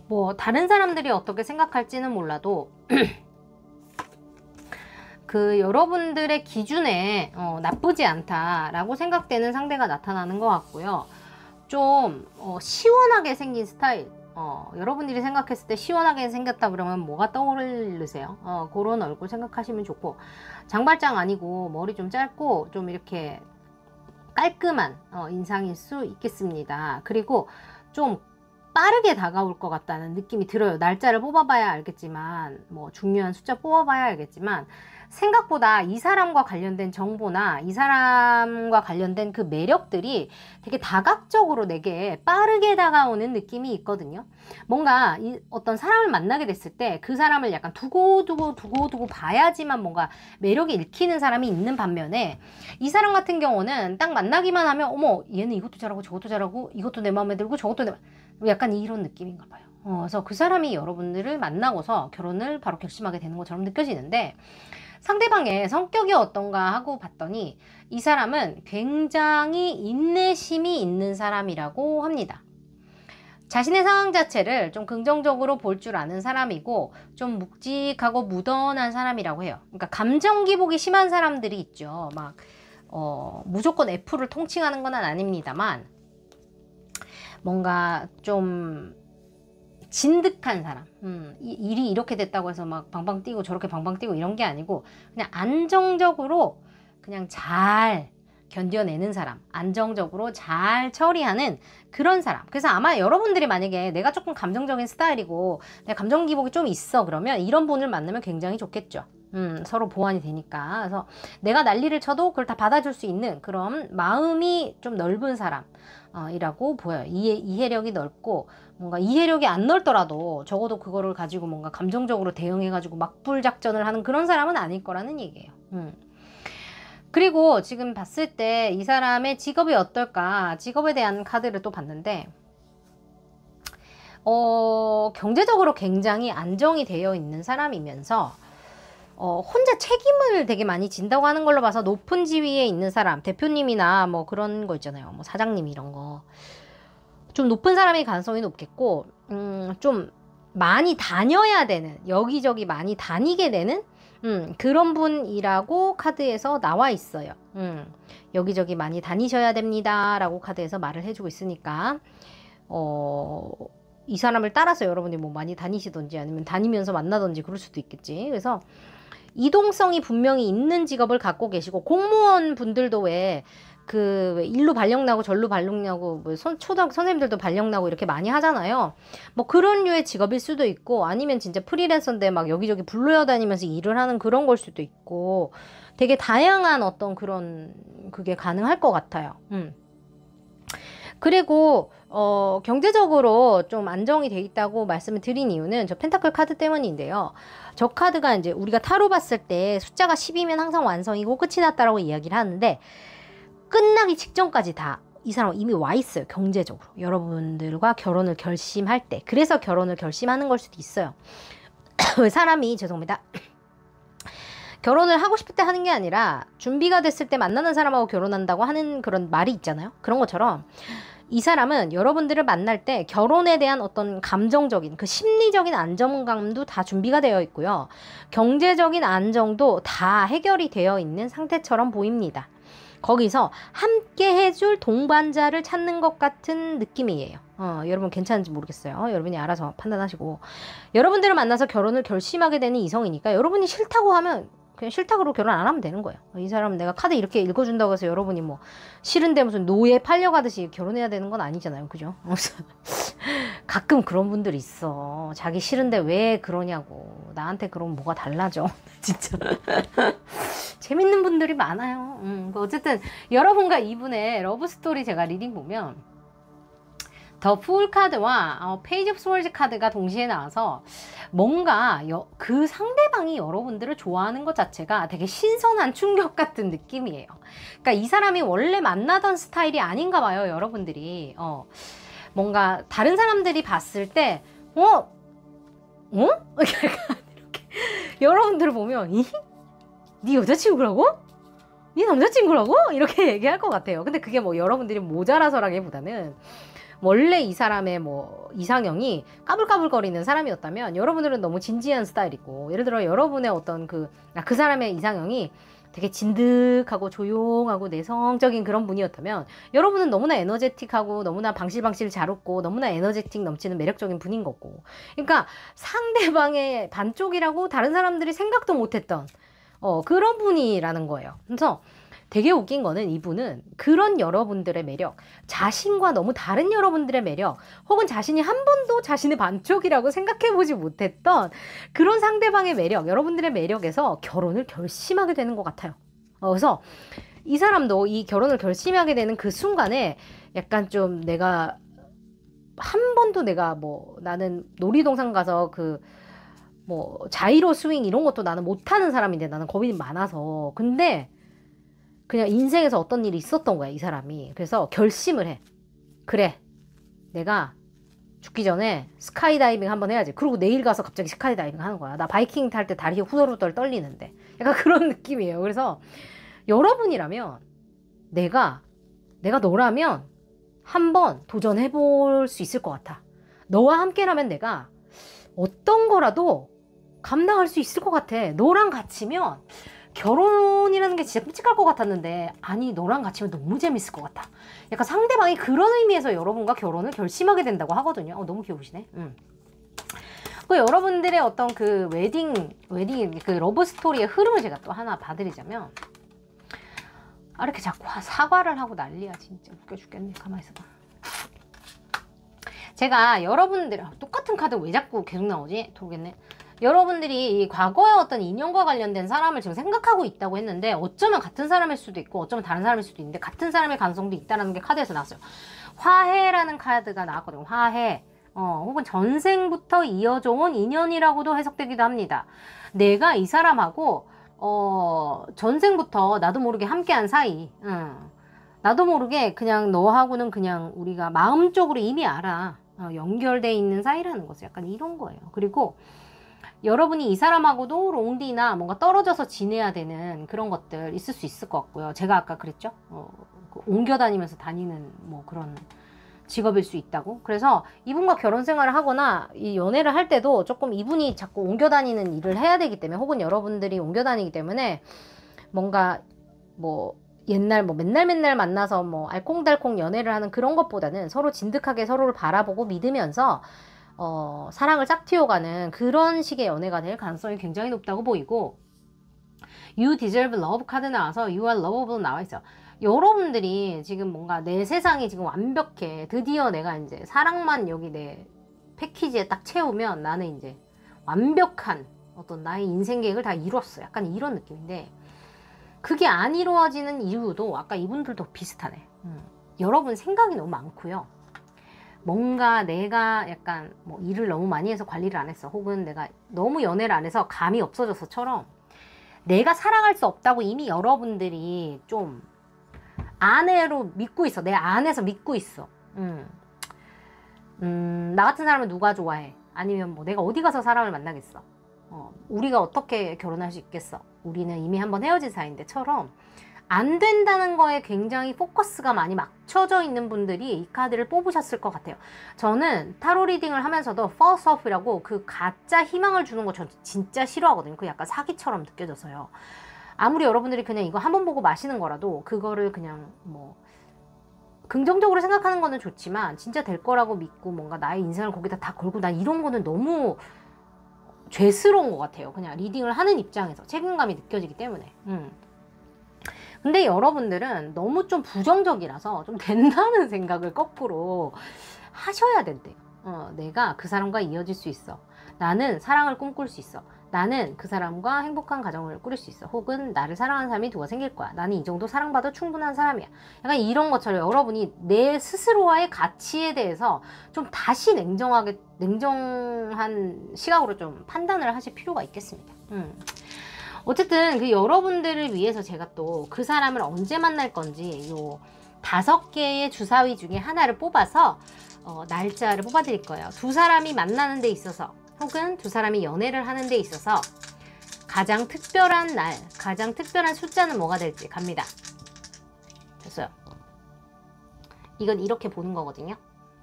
뭐 다른 사람들이 어떻게 생각할지는 몰라도 그 여러분들의 기준에 나쁘지 않다라고 생각되는 상대가 나타나는 것 같고요. 좀 시원하게 생긴 스타일, 여러분들이 생각했을 때 시원하게 생겼다 그러면 뭐가 떠오르세요? 그런 얼굴 생각하시면 좋고, 장발장 아니고 머리 좀 짧고 좀 이렇게 깔끔한 인상일 수 있겠습니다. 그리고 좀 빠르게 다가올 것 같다는 느낌이 들어요. 날짜를 뽑아봐야 알겠지만, 뭐 중요한 숫자 뽑아봐야 알겠지만, 생각보다 이 사람과 관련된 정보나 이 사람과 관련된 그 매력들이 되게 다각적으로 내게 빠르게 다가오는 느낌이 있거든요. 뭔가 어떤 사람을 만나게 됐을 때 그 사람을 약간 두고두고 봐야지만 뭔가 매력이 읽히는 사람이 있는 반면에, 이 사람 같은 경우는 딱 만나기만 하면 어머, 얘는 이것도 잘하고 저것도 잘하고 이것도 내 마음에 들고 저것도 내 약간 이런 느낌인가 봐요. 그래서 그 사람이 여러분들을 만나고서 결혼을 바로 결심하게 되는 것처럼 느껴지는데, 상대방의 성격이 어떤가 하고 봤더니 이 사람은 굉장히 인내심이 있는 사람이라고 합니다. 자신의 상황 자체를 좀 긍정적으로 볼 줄 아는 사람이고 좀 묵직하고 무던한 사람이라고 해요. 그러니까 감정 기복이 심한 사람들이 있죠. 막 무조건 F를 통칭하는 건 아닙니다만 뭔가 좀 진득한 사람, 일이 이렇게 됐다고 해서 막 방방 뛰고 저렇게 방방 뛰고 이런 게 아니고 그냥 안정적으로 그냥 잘 견뎌내는 사람, 안정적으로 잘 처리하는 그런 사람. 그래서 아마 여러분들이 만약에 내가 조금 감정적인 스타일이고 내가 감정 기복이 좀 있어 그러면 이런 분을 만나면 굉장히 좋겠죠. 서로 보완이 되니까. 그래서 내가 난리를 쳐도 그걸 다 받아줄 수 있는 그런 마음이 좀 넓은 사람 이라고 보여요. 이해력이 넓고 뭔가 이해력이 안 넓더라도 적어도 그거를 가지고 뭔가 감정적으로 대응해가지고 막불 작전을 하는 그런 사람은 아닐 거라는 얘기예요. 그리고 지금 봤을 때 이 사람의 직업이 어떨까? 직업에 대한 카드를 또 봤는데 경제적으로 굉장히 안정이 되어 있는 사람이면서 혼자 책임을 되게 많이 진다고 하는 걸로 봐서 높은 지위에 있는 사람, 대표님이나 뭐 그런 거 있잖아요. 뭐 사장님 이런 거. 좀 높은 사람의 가능성이 높겠고, 좀 많이 다녀야 되는, 여기저기 많이 다니게 되는, 그런 분이라고 카드에서 나와 있어요. 여기저기 많이 다니셔야 됩니다. 라고 카드에서 말을 해주고 있으니까, 이 사람을 따라서 여러분이 뭐 많이 다니시던지 아니면 다니면서 만나던지 그럴 수도 있겠지. 그래서 이동성이 분명히 있는 직업을 갖고 계시고, 공무원 분들도 왜 일로 발령 나고 절로 발령 나고 뭐 초등학교 선생님들도 발령 나고 이렇게 많이 하잖아요. 뭐 그런 류의 직업일 수도 있고 아니면 진짜 프리랜서인데 막 여기저기 불러여 다니면서 일을 하는 그런 걸 수도 있고 되게 다양한 어떤 그런 그게 가능할 것 같아요. 그리고 경제적으로 좀 안정이 돼 있다고 말씀을 드린 이유는 저 펜타클 카드 때문인데요. 저 카드가 이제 우리가 타로 봤을 때 숫자가 10이면 항상 완성이고 끝이 났다라고 이야기를 하는데 끝나기 직전까지 다 이 사람은 이미 와 있어요. 경제적으로. 여러분들과 결혼을 결심할 때. 그래서 결혼을 결심하는 걸 수도 있어요. 사람이 죄송합니다. 결혼을 하고 싶을 때 하는 게 아니라 준비가 됐을 때 만나는 사람하고 결혼한다고 하는 그런 말이 있잖아요. 그런 것처럼 이 사람은 여러분들을 만날 때 결혼에 대한 어떤 감정적인 그 심리적인 안정감도 다 준비가 되어 있고요. 경제적인 안정도 다 해결이 되어 있는 상태처럼 보입니다. 거기서 함께 해줄 동반자를 찾는 것 같은 느낌이에요. 여러분 괜찮은지 모르겠어요. 여러분이 알아서 판단하시고 여러분들을 만나서 결혼을 결심하게 되는 이성이니까 여러분이 싫다고 하면 그냥 싫다고 결혼 안 하면 되는 거예요. 이 사람은 내가 카드 이렇게 읽어준다고 해서 여러분이 뭐 싫은데 무슨 노예 팔려가듯이 결혼해야 되는 건 아니잖아요. 그죠? 가끔 그런 분들 있어. 자기 싫은데 왜 그러냐고. 나한테 그럼 뭐가 달라져. 진짜. 재밌는 분들이 많아요. 어쨌든 여러분과 이분의 러브스토리 제가 리딩 보면 더 풀 카드와 페이지 오브 스월즈 카드가 동시에 나와서 뭔가 그 상대방이 여러분들을 좋아하는 것 자체가 되게 신선한 충격 같은 느낌이에요. 그러니까 이 사람이 원래 만나던 스타일이 아닌가 봐요. 여러분들이 뭔가 다른 사람들이 봤을 때 이렇게 여러분들을 보면 네 여자친구라고? 네 남자친구라고? 이렇게 얘기할 것 같아요. 근데 그게 뭐 여러분들이 모자라서라기보다는 원래 이 사람의 뭐 이상형이 까불까불거리는 사람이었다면 여러분들은 너무 진지한 스타일이고 예를 들어 여러분의 어떤 그 사람의 이상형이 되게 진득하고 조용하고 내성적인 그런 분이었다면 여러분은 너무나 에너제틱하고 너무나 방실방실 잘 웃고 너무나 에너제틱 넘치는 매력적인 분인 거고 그러니까 상대방의 반쪽이라고 다른 사람들이 생각도 못했던 그런 분이라는 거예요. 그래서 되게 웃긴 거는 이분은 그런 여러분들의 매력, 자신과 너무 다른 여러분들의 매력, 혹은 자신이 한 번도 자신의 반쪽이라고 생각해보지 못했던 그런 상대방의 매력, 여러분들의 매력에서 결혼을 결심하게 되는 것 같아요. 그래서 이 사람도 이 결혼을 결심하게 되는 그 순간에 약간 좀 내가 한 번도 내가 뭐 나는 놀이동산 가서 뭐 자이로 스윙 이런 것도 나는 못하는 사람인데 나는 겁이 많아서 근데 그냥 인생에서 어떤 일이 있었던 거야 이 사람이. 그래서 결심을 해. 그래 내가 죽기 전에 스카이다이빙 한번 해야지. 그리고 내일 가서 갑자기 스카이다이빙 하는 거야. 나 바이킹 탈 때 다리 후덜후덜 떨리는데 약간 그런 느낌이에요. 그래서 여러분이라면 내가 너라면 한번 도전해 볼 수 있을 것 같아. 너와 함께라면 내가 어떤 거라도 감당할 수 있을 것 같아. 너랑 같이면 결혼이라는 게 진짜 끔찍할 것 같았는데 아니 너랑 같이 하면 너무 재밌을 것 같아. 약간 상대방이 그런 의미에서 여러분과 결혼을 결심하게 된다고 하거든요. 너무 귀여우시네. 그 여러분들의 어떤 그 웨딩 그 러브 스토리의 흐름을 제가 또 하나 봐드리자면, 이렇게 자꾸 사과를 하고 난리야. 진짜 웃겨 죽겠네. 가만히 있어봐. 제가 여러분들 똑같은 카드 왜 자꾸 계속 나오지? 모르겠네. 여러분들이 이 과거의 어떤 인연과 관련된 사람을 지금 생각하고 있다고 했는데, 어쩌면 같은 사람일 수도 있고 어쩌면 다른 사람일 수도 있는데 같은 사람의 가능성도 있다는 게 카드에서 나왔어요. 화해라는 카드가 나왔거든요. 화해. 혹은 전생부터 이어져 온 인연이라고도 해석되기도 합니다. 내가 이 사람하고 전생부터 나도 모르게 함께한 사이, 나도 모르게 그냥 너하고는 그냥 우리가 마음적으로 이미 알아. 연결돼 있는 사이라는 거죠. 약간 이런 거예요. 그리고 여러분이 이 사람하고도 롱디나 뭔가 떨어져서 지내야 되는 그런 것들 있을 수 있을 것 같고요. 제가 아까 그랬죠? 옮겨 다니면서 다니는 뭐 그런 직업일 수 있다고. 그래서 이분과 결혼 생활을 하거나 이 연애를 할 때도 조금 이분이 자꾸 옮겨 다니는 일을 해야 되기 때문에, 혹은 여러분들이 옮겨 다니기 때문에 뭔가 뭐 옛날 뭐 맨날 만나서 뭐 알콩달콩 연애를 하는 그런 것보다는 서로 진득하게 서로를 바라보고 믿으면서 사랑을 짝틔워가는 그런 식의 연애가 될 가능성이 굉장히 높다고 보이고, You deserve love 카드 나와서 You are lovable 나와 있어. 여러분들이 지금 뭔가 내 세상이 지금 완벽해. 드디어 내가 이제 사랑만 여기 내 패키지에 딱 채우면 나는 이제 완벽한 어떤 나의 인생 계획을 다 이뤘어. 약간 이런 느낌인데, 그게 안 이루어지는 이유도 아까 이분들도 비슷하네. 여러분 생각이 너무 많고요. 뭔가 내가 약간 뭐 일을 너무 많이 해서 관리를 안 했어. 혹은 내가 너무 연애를 안 해서 감이 없어져서처럼 내가 사랑할 수 없다고 이미 여러분들이 좀 안으로 믿고 있어. 내 안에서 믿고 있어. 나 같은 사람은 누가 좋아해? 아니면 뭐 내가 어디 가서 사람을 만나겠어? 우리가 어떻게 결혼할 수 있겠어? 우리는 이미 한번 헤어진 사이인데처럼 안 된다는 거에 굉장히 포커스가 많이 맞춰져 있는 분들이 이 카드를 뽑으셨을 것 같아요. 저는 타로 리딩을 하면서도 false hope이라고 그 가짜 희망을 주는 거 전 진짜 싫어하거든요. 그 약간 사기처럼 느껴져서요. 아무리 여러분들이 그냥 이거 한번 보고 마시는 거라도 그거를 그냥 뭐 긍정적으로 생각하는 거는 좋지만 진짜 될 거라고 믿고 뭔가 나의 인생을 거기다 다 걸고, 난 이런 거는 너무 죄스러운 것 같아요. 그냥 리딩을 하는 입장에서 책임감이 느껴지기 때문에. 근데 여러분들은 너무 좀 부정적이라서 좀 된다는 생각을 거꾸로 하셔야 된대요. 내가 그 사람과 이어질 수 있어. 나는 사랑을 꿈꿀 수 있어. 나는 그 사람과 행복한 가정을 꾸릴 수 있어. 혹은 나를 사랑하는 사람이 누가 생길 거야. 나는 이 정도 사랑받아 충분한 사람이야. 약간 이런 것처럼 여러분이 내 스스로와의 가치에 대해서 좀 다시 냉정한 시각으로 좀 판단을 하실 필요가 있겠습니다. 어쨌든 그 여러분들을 위해서 제가 또 그 사람을 언제 만날 건지 요 5개의 주사위 중에 하나를 뽑아서 날짜를 뽑아드릴 거예요. 두 사람이 만나는 데 있어서 혹은 두 사람이 연애를 하는 데 있어서 가장 특별한 날, 가장 특별한 숫자는 뭐가 될지 갑니다. 됐어요. 이건 이렇게 보는 거거든요.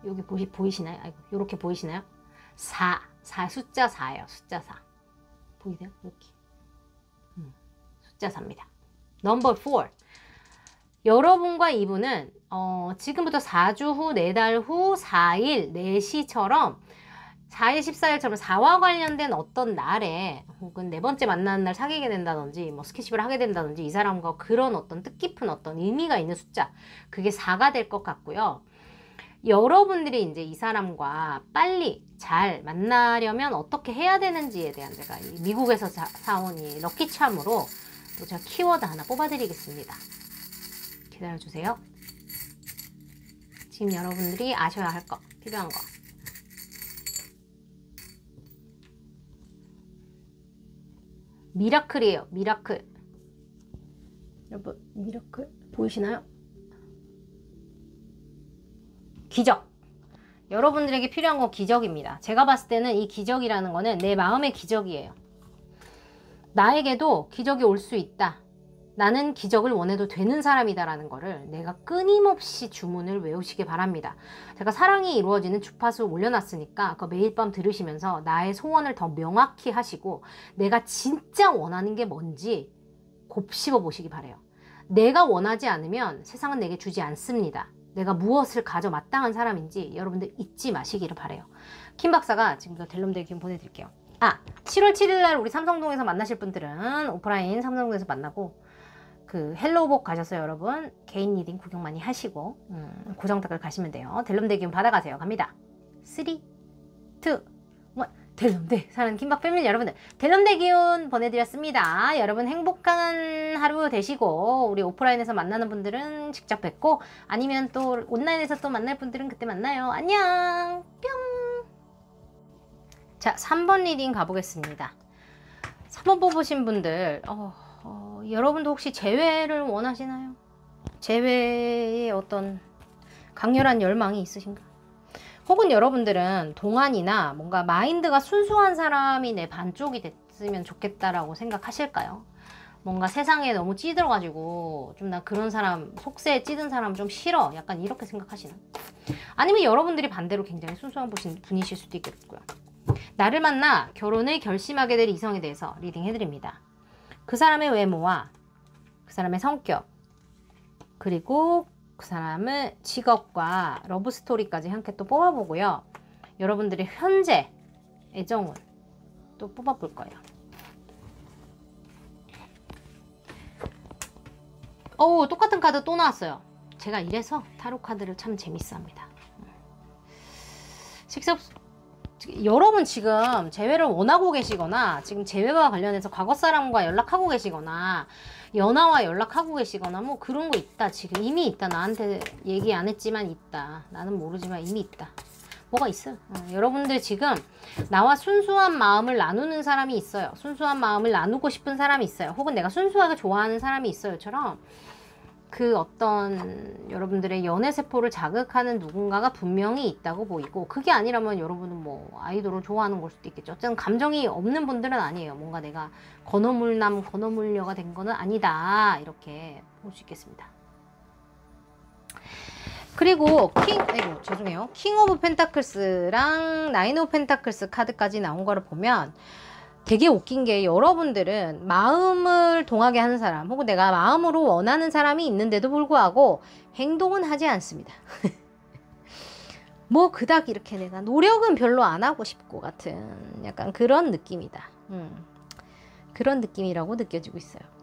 여기 보이시나요? 아이고, 이렇게 보이시나요? 4, 숫자 4예요. 숫자 4. 보이세요? 이렇게. 숫자 4입니다. 넘버 4. 여러분과 이분은 지금부터 4주 후, 4달 후, 4일, 4시처럼 4일, 14일처럼 4와 관련된 어떤 날에 혹은 4번째 만나는 날 사귀게 된다든지 뭐 스킨십을 하게 된다든지 이 사람과 그런 어떤 뜻깊은 어떤 의미가 있는 숫자, 그게 4가 될 것 같고요. 여러분들이 이제 이 사람과 빨리 잘 만나려면 어떻게 해야 되는지에 대한 제가 미국에서 사온 이 럭키참으로 또 제가 키워드 하나 뽑아드리겠습니다. 기다려주세요. 지금 여러분들이 아셔야 할 거, 필요한 거. 미라클이에요. 미라클. 여러분, 미라클 보이시나요? 기적. 여러분들에게 필요한 건 기적입니다. 제가 봤을 때는 이 기적이라는 거는 내 마음의 기적이에요. 나에게도 기적이 올 수 있다. 나는 기적을 원해도 되는 사람이다라는 거를 내가 끊임없이 주문을 외우시기 바랍니다. 제가 사랑이 이루어지는 주파수 올려놨으니까 그거 매일 밤 들으시면서 나의 소원을 더 명확히 하시고 내가 진짜 원하는 게 뭔지 곱씹어 보시기 바래요. 내가 원하지 않으면 세상은 내게 주지 않습니다. 내가 무엇을 가져 마땅한 사람인지 여러분들 잊지 마시기를 바래요. 킴 박사가 지금부터 델롬델 기운 보내드릴게요. 7월 7일날 우리 삼성동에서 만나실 분들은 오프라인 삼성동에서 만나고 그 헬로우복 가셔서 여러분 개인 리딩 구경 많이 하시고 고정탁을 가시면 돼요. 델롬델 기운 받아가세요. 갑니다. 3, 2, 1 델롬델 사랑하는 킴박 패밀리 여러분들 델롬델 기운 보내드렸습니다. 여러분 행복한 하루 되시고 우리 오프라인에서 만나는 분들은 직접 뵙고 아니면 또 온라인에서 또 만날 분들은 그때 만나요. 안녕 뿅. 자 3번 리딩 가보겠습니다. 3번 뽑으신 분들 여러분도 혹시 재회를 원하시나요? 재회에 어떤 강렬한 열망이 있으신가? 혹은 여러분들은 동안이나 뭔가 마인드가 순수한 사람이 내 반쪽이 됐으면 좋겠다라고 생각하실까요? 뭔가 세상에 너무 찌들어가지고 좀 나 그런 사람, 속세에 찌든 사람 좀 싫어. 약간 이렇게 생각하시나? 아니면 여러분들이 반대로 굉장히 순수한 분이실 수도 있겠고요. 나를 만나 결혼을 결심하게 될 이성에 대해서 리딩 해드립니다. 그 사람의 외모와 그 사람의 성격 그리고 그 사람의 직업과 러브스토리까지 함께 또 뽑아보고요. 여러분들의 현재 애정운 또 뽑아볼 거예요. 똑같은 카드 또 나왔어요. 제가 이래서 타로 카드를 참 재밌어 합니다. 여러분 지금 재회를 원하고 계시거나 지금 재회와 관련해서 과거 사람과 연락하고 계시거나 연하와 연락하고 계시거나 뭐 그런 거 있다. 지금 이미 있다. 나한테 얘기 안 했지만 있다. 나는 모르지만 이미 있다. 뭐가 있어요. 여러분들 지금 나와 순수한 마음을 나누는 사람이 있어요. 순수한 마음을 나누고 싶은 사람이 있어요. 혹은 내가 순수하게 좋아하는 사람이 있어요처럼 그 어떤 여러분들의 연애세포를 자극하는 누군가가 분명히 있다고 보이고 그게 아니라면 여러분은 뭐 아이돌을 좋아하는 걸 수도 있겠죠. 어쨌든 감정이 없는 분들은 아니에요. 뭔가 내가 건어물남 건어물녀가 된 거는 아니다. 이렇게 볼 수 있겠습니다. 그리고 킹 오브 펜타클스랑 나인 오브 펜타클스 카드까지 나온 거를 보면 되게 웃긴 게 여러분들은 마음을 동하게 하는 사람 혹은 내가 마음으로 원하는 사람이 있는데도 불구하고 행동은 하지 않습니다. 뭐 그닥 이렇게 내가 노력은 별로 안 하고 싶고 같은 약간 그런 느낌이다. 그런 느낌이라고 느껴지고 있어요.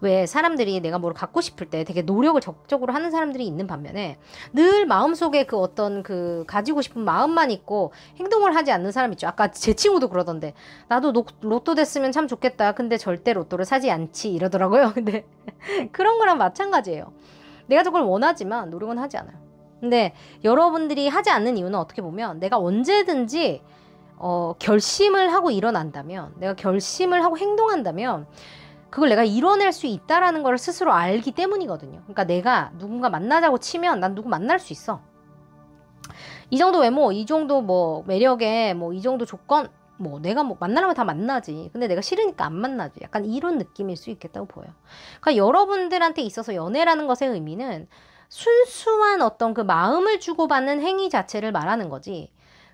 왜 사람들이 내가 뭘 갖고 싶을 때 되게 노력을 적극적으로 하는 사람들이 있는 반면에 늘 마음속에 그 어떤 그 가지고 싶은 마음만 있고 행동을 하지 않는 사람 있죠. 아까 제 친구도 그러던데 나도 로또 됐으면 참 좋겠다. 근데 절대 로또를 사지 않지 이러더라고요. 근데 그런 거랑 마찬가지예요. 내가 저걸 원하지만 노력은 하지 않아요. 근데 여러분들이 하지 않는 이유는 어떻게 보면 내가 언제든지 결심을 하고 일어난다면 내가 결심을 하고 행동한다면 그걸 내가 이뤄낼 수 있다라는 걸 스스로 알기 때문이거든요. 그러니까 내가 누군가 만나자고 치면 난 누구 만날 수 있어. 이 정도 외모, 이 정도 뭐 매력에 뭐 이 정도 조건 뭐 내가 뭐 만나려면 다 만나지. 근데 내가 싫으니까 안 만나지. 약간 이런 느낌일 수 있겠다고 보여요. 그러니까 여러분들한테 있어서 연애라는 것의 의미는 순수한 어떤 그 마음을 주고받는 행위 자체를 말하는 거지.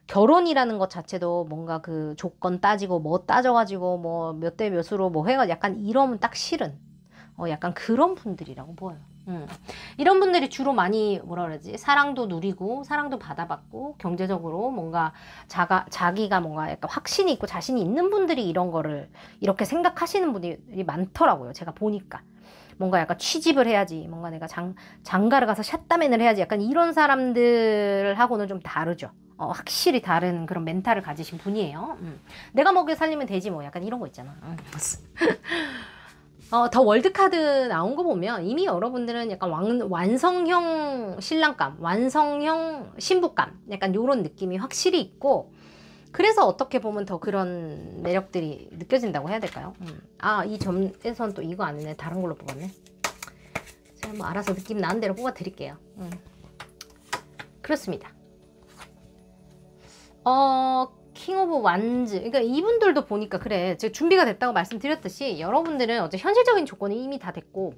결혼이라는 것 자체도 뭔가 그 조건 따지고 뭐 따져가지고 뭐 몇 대 몇으로 뭐 해가 약간 이러면 딱 싫은 약간 그런 분들이라고 보여요. 이런 분들이 주로 많이 뭐라 그러지 사랑도 누리고 사랑도 받아봤고 경제적으로 뭔가 자기가 뭔가 약간 확신이 있고 자신이 있는 분들이 이런 거를 이렇게 생각하시는 분들이 많더라고요. 제가 보니까 뭔가 약간 취집을 해야지 뭔가 내가 장가를 가서 샷다맨을 해야지 약간 이런 사람들하고는 좀 다르죠. 확실히 다른 그런 멘탈을 가지신 분이에요. 내가 먹여 살리면 되지 뭐 약간 이런 거 있잖아. 더 월드카드 나온 거 보면 이미 여러분들은 약간 완성형 신랑감, 완성형 신부감 약간 요런 느낌이 확실히 있고 그래서 어떻게 보면 더 그런 매력들이 느껴진다고 해야 될까요? 이 점에선 또 이거 아니네. 다른 걸로 뽑았네. 제가 뭐 알아서 느낌 나는 대로 뽑아 드릴게요. 그렇습니다. 킹 오브 완즈. 그러니까 이분들도 보니까 그래. 제가 준비가 됐다고 말씀드렸듯이 여러분들은 어째 현실적인 조건이 이미 다 됐고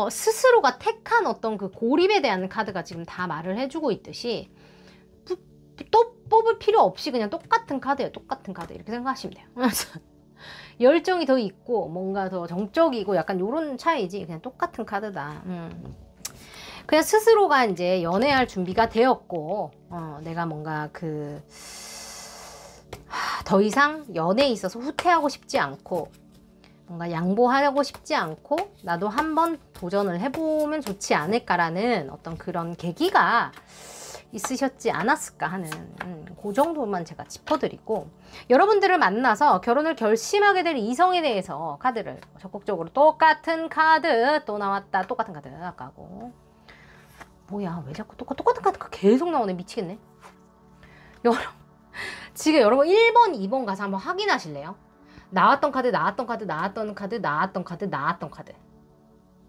스스로가 택한 어떤 그 고립에 대한 카드가 지금 다 말을 해주고 있듯이 또 뽑을 필요 없이 그냥 똑같은 카드예요. 똑같은 카드. 이렇게 생각하시면 돼요. 열정이 더 있고 뭔가 더 정적이고 약간 요런 차이지. 그냥 똑같은 카드다. 그냥 스스로가 이제 연애할 준비가 되었고 내가 뭔가 더 이상 연애에 있어서 후퇴하고 싶지 않고 뭔가 양보하고 싶지 않고 나도 한번 도전을 해보면 좋지 않을까라는 어떤 그런 계기가 있으셨지 않았을까 하는 그 정도만 제가 짚어드리고, 여러분들을 만나서 결혼을 결심하게 될 이성에 대해서 카드를 적극적으로 똑같은 카드 또 나왔다. 똑같은 카드 아까고 뭐야 왜 자꾸 똑같은 카드가 계속 나오네. 미치겠네. 지금 여러분 1번 2번 가서 한번 확인하실래요? 나왔던 카드 나왔던 카드 나왔던 카드 나왔던 카드 나왔던 카드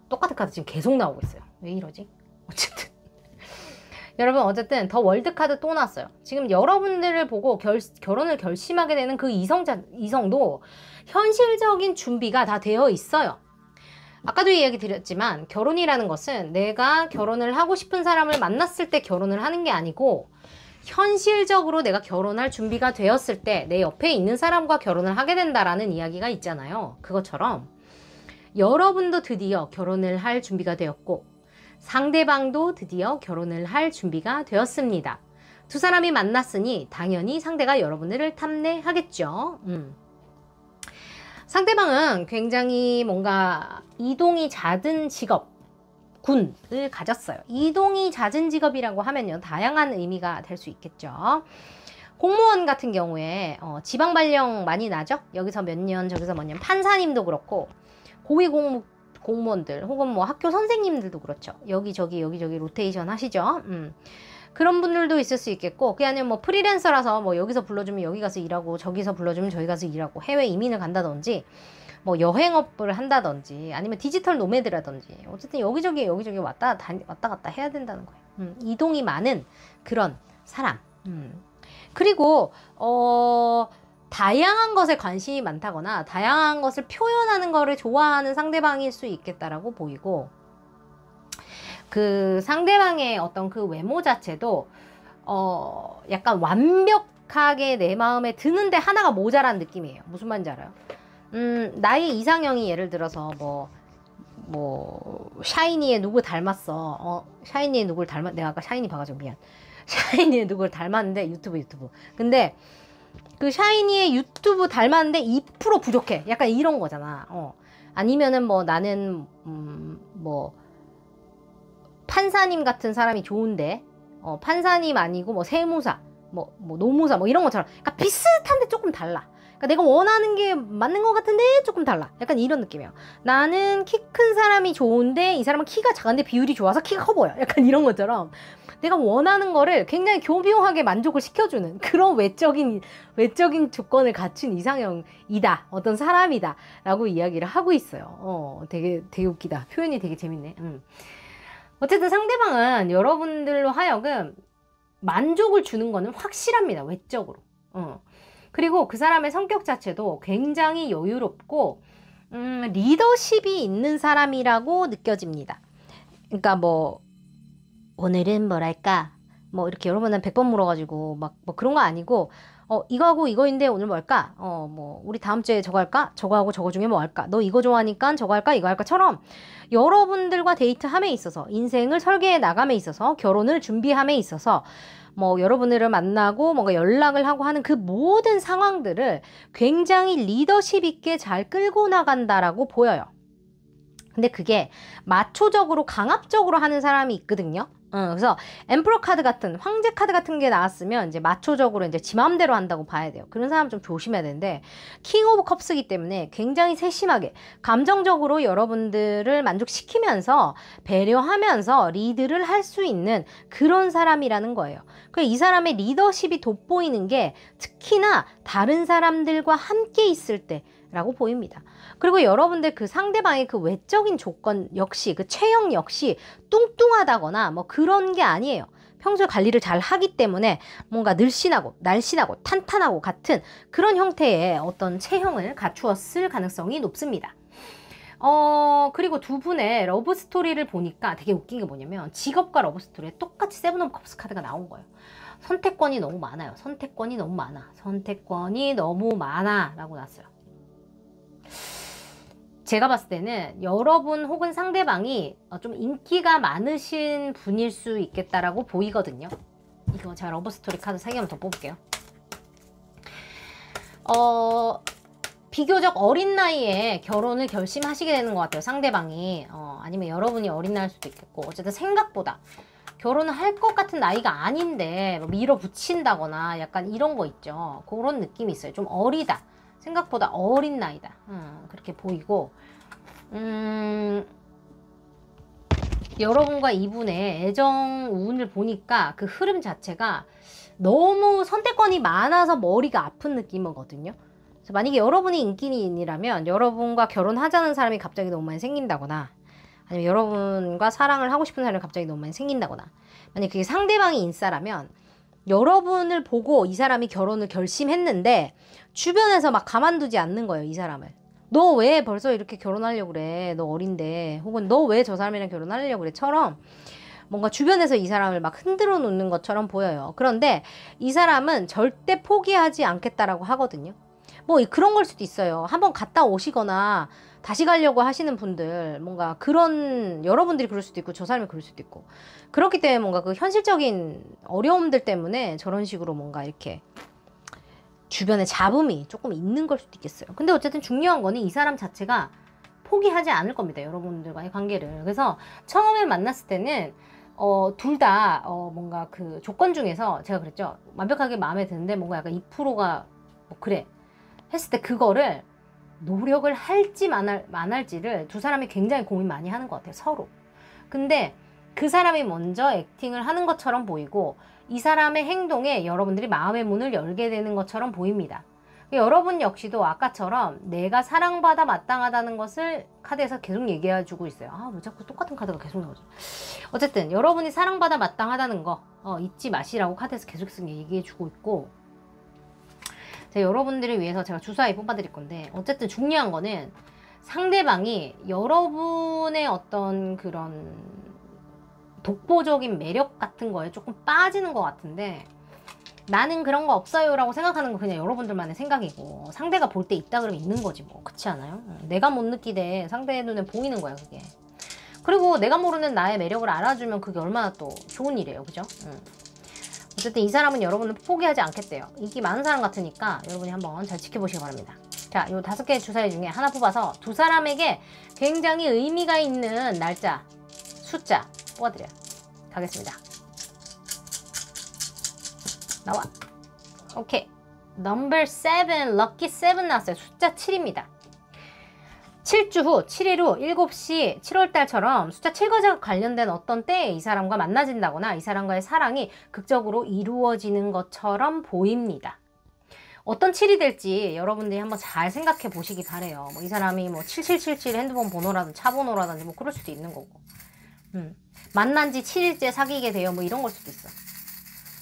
똑같은 카드 지금 계속 나오고 있어요. 왜 이러지? 어쨌든 여러분 어쨌든 더 월드 카드 또 나왔어요. 지금 여러분들을 보고 결혼을 결심하게 되는 그 이성도 현실적인 준비가 다 되어 있어요. 아까도 이야기 드렸지만 결혼이라는 것은 내가 결혼을 하고 싶은 사람을 만났을 때 결혼을 하는 게 아니고 현실적으로 내가 결혼할 준비가 되었을 때 내 옆에 있는 사람과 결혼을 하게 된다라는 이야기가 있잖아요. 그것처럼 여러분도 드디어 결혼을 할 준비가 되었고 상대방도 드디어 결혼을 할 준비가 되었습니다. 두 사람이 만났으니 당연히 상대가 여러분들을 탐내하겠죠. 상대방은 굉장히 뭔가 이동이 잦은 직업, 군을 가졌어요. 이동이 잦은 직업이라고 하면요, 다양한 의미가 될 수 있겠죠. 공무원 같은 경우에 지방 발령 많이 나죠? 여기서 몇 년, 저기서 몇 년. 판사님도 그렇고 고위 공무원들 혹은 뭐 학교 선생님들도 그렇죠. 여기저기 로테이션 하시죠. 그런 분들도 있을 수 있겠고, 그게 아니면 뭐 프리랜서라서 뭐 여기서 불러주면 여기 가서 일하고 저기서 불러주면 저기 가서 일하고 해외 이민을 간다든지 뭐 여행업을 한다든지 아니면 디지털 노매드라든지 어쨌든 여기저기 왔다 갔다 해야 된다는 거예요. 이동이 많은 그런 사람. 그리고 다양한 것에 관심이 많다거나 다양한 것을 표현하는 거를 좋아하는 상대방일 수 있겠다라고 보이고, 그 상대방의 어떤 그 외모 자체도 약간 완벽하게 내 마음에 드는데 하나가 모자란 느낌이에요. 무슨 말인지 알아요? 나의 이상형이 예를 들어서 뭐 샤이니의 누구 닮았어. 샤이니의 누구를 내가 아까 샤이니 봐가지고 미안. 샤이니의 누구를 닮았는데 유튜브. 근데 그 샤이니의 유튜브 닮았는데 2% 부족해. 약간 이런 거잖아. 아니면은 뭐 나는 뭐 판사님 같은 사람이 좋은데 판사님 아니고 뭐 세무사, 뭐 노무사 뭐 이런 것처럼. 그러니까 비슷한데 조금 달라. 그러니까 내가 원하는 게 맞는 것 같은데 조금 달라. 약간 이런 느낌이에요. 나는 키 큰 사람이 좋은데 이 사람은 키가 작은데 비율이 좋아서 키가 커 보여. 약간 이런 것처럼 내가 원하는 거를 굉장히 교묘하게 만족을 시켜주는 그런 외적인 조건을 갖춘 이상형이다. 어떤 사람이다. 라고 이야기를 하고 있어요. 되게 웃기다. 표현이 되게 재밌네. 어쨌든 상대방은 여러분들로 하여금 만족을 주는 거는 확실합니다. 외적으로. 그리고 그 사람의 성격 자체도 굉장히 여유롭고 리더십이 있는 사람이라고 느껴집니다. 그러니까 뭐 오늘은 뭐랄까 뭐 이렇게 여러 번은 100번 물어가지고 막 뭐 그런 거 아니고 이거하고 이거인데 오늘 뭐 할까? 뭐 우리 다음 주에 저거 할까? 저거하고 저거 중에 뭐 할까? 너 이거 좋아하니까 저거 할까? 이거 할까?처럼 여러분들과 데이트함에 있어서 인생을 설계해 나감에 있어서 결혼을 준비함에 있어서 뭐 여러분들을 만나고 뭔가 연락을 하고 하는 그 모든 상황들을 굉장히 리더십 있게 잘 끌고 나간다라고 보여요. 근데 그게 마초적으로 강압적으로 하는 사람이 있거든요. 그래서 엠프러 카드 같은 황제 카드 같은 게 나왔으면 이제 마초적으로 이제 지 맘대로 한다고 봐야 돼요. 그런 사람 좀 조심해야 되는데 킹 오브 컵스기 때문에 굉장히 세심하게 감정적으로 여러분들을 만족시키면서 배려하면서 리드를 할 수 있는 그런 사람이라는 거예요. 그래서 이 사람의 리더십이 돋보이는 게 특히나 다른 사람들과 함께 있을 때 라고 보입니다. 그리고 여러분들 그 상대방의 그 외적인 조건 역시 그 체형 역시 뚱뚱하다거나 뭐 그런 게 아니에요. 평소에 관리를 잘 하기 때문에 뭔가 날씬하고 탄탄하고 같은 그런 형태의 어떤 체형을 갖추었을 가능성이 높습니다. 그리고 두 분의 러브 스토리를 보니까 되게 웃긴 게 뭐냐면 직업과 러브 스토리에 똑같이 세븐 오브 컵스 카드가 나온 거예요. 선택권이 너무 많아요. 선택권이 너무 많아 라고 났어요. 제가 봤을 때는 여러분 혹은 상대방이 좀 인기가 많으신 분일 수 있겠다라고 보이거든요. 이거 제가 러브스토리 카드 3개만 더 뽑을게요. 비교적 어린 나이에 결혼을 결심하시게 되는 것 같아요. 상대방이. 아니면 여러분이 어린 나이일 수도 있겠고. 어쨌든 생각보다 결혼을 할 것 같은 나이가 아닌데 뭐 밀어붙인다거나 약간 이런 거 있죠. 그런 느낌이 있어요. 좀 어리다. 생각보다 어린 나이다. 그렇게 보이고 여러분과 이분의 애정 운을 보니까 그 흐름 자체가 너무 선택권이 많아서 머리가 아픈 느낌이거든요. 그래서 만약에 여러분이 인기인이라면 여러분과 결혼하자는 사람이 갑자기 너무 많이 생긴다거나 아니면 여러분과 사랑을 하고 싶은 사람이 갑자기 너무 많이 생긴다거나 만약에 그게 상대방이 인싸라면 여러분을 보고 이 사람이 결혼을 결심했는데 주변에서 막 가만두지 않는 거예요. 이 사람을. 너 왜 벌써 이렇게 결혼하려고 그래? 너 어린데. 혹은 너 왜 저 사람이랑 결혼하려고 그래? 처럼 뭔가 주변에서 이 사람을 막 흔들어 놓는 것처럼 보여요. 그런데 이 사람은 절대 포기하지 않겠다라고 하거든요. 뭐 그런 걸 수도 있어요. 한번 갔다 오시거나 다시 가려고 하시는 분들 뭔가 그런 여러분들이 그럴 수도 있고 저 사람이 그럴 수도 있고 그렇기 때문에 뭔가 그 현실적인 어려움들 때문에 저런 식으로 뭔가 이렇게 주변에 잡음이 조금 있는 걸 수도 있겠어요. 근데 어쨌든 중요한 거는 이 사람 자체가 포기하지 않을 겁니다. 여러분들과의 관계를. 그래서 처음에 만났을 때는 둘 다 뭔가 그 조건 중에서 제가 그랬죠. 완벽하게 마음에 드는데 뭔가 약간 2%가 뭐 그래 했을 때 그거를 노력을 할지 만할지를 두 사람이 굉장히 고민 많이 하는 것 같아요. 서로. 근데 그 사람이 먼저 액팅을 하는 것처럼 보이고 이 사람의 행동에 여러분들이 마음의 문을 열게 되는 것처럼 보입니다. 여러분 역시도 아까처럼 내가 사랑받아 마땅하다는 것을 카드에서 계속 얘기해주고 있어요. 아, 왜 자꾸 똑같은 카드가 계속 나오지? 어쨌든 여러분이 사랑받아 마땅하다는 거 잊지 마시라고 카드에서 계속 얘기해주고 있고 여러분들을 위해서 제가 주사위 뽑아드릴 건데 어쨌든 중요한 거는 상대방이 여러분의 어떤 그런 독보적인 매력 같은 거에 조금 빠지는 것 같은데 나는 그런 거 없어요 라고 생각하는 건 그냥 여러분들만의 생각이고 상대가 볼 때 있다 그러면 있는 거지 뭐. 그렇지 않아요? 내가 못 느끼되 상대의 눈에 보이는 거야 그게. 그리고 내가 모르는 나의 매력을 알아주면 그게 얼마나 또 좋은 일이에요. 그죠? 어쨌든 이 사람은 여러분을 포기하지 않겠대요. 인기 많은 사람 같으니까 여러분이 한번 잘 지켜보시기 바랍니다. 자, 요 5개의 주사위 중에 하나 뽑아서 두 사람에게 굉장히 의미가 있는 날짜, 숫자 뽑아드려요. 가겠습니다. 나와. 오케이. 넘버 7, 럭키 7 나왔어요. 숫자 7입니다. 7주 후, 7일 후 7시 7월달처럼 숫자 7과 관련된 어떤 때에 이 사람과 만나진다거나 이 사람과의 사랑이 극적으로 이루어지는 것처럼 보입니다. 어떤 7이 될지 여러분들이 한번 잘 생각해 보시기 바래요. 뭐 이 사람이 뭐 7777 핸드폰 번호라든지 차 번호라든지 뭐 그럴 수도 있는 거고. 만난 지 7일째 사귀게 돼요. 뭐 이런 걸 수도 있어.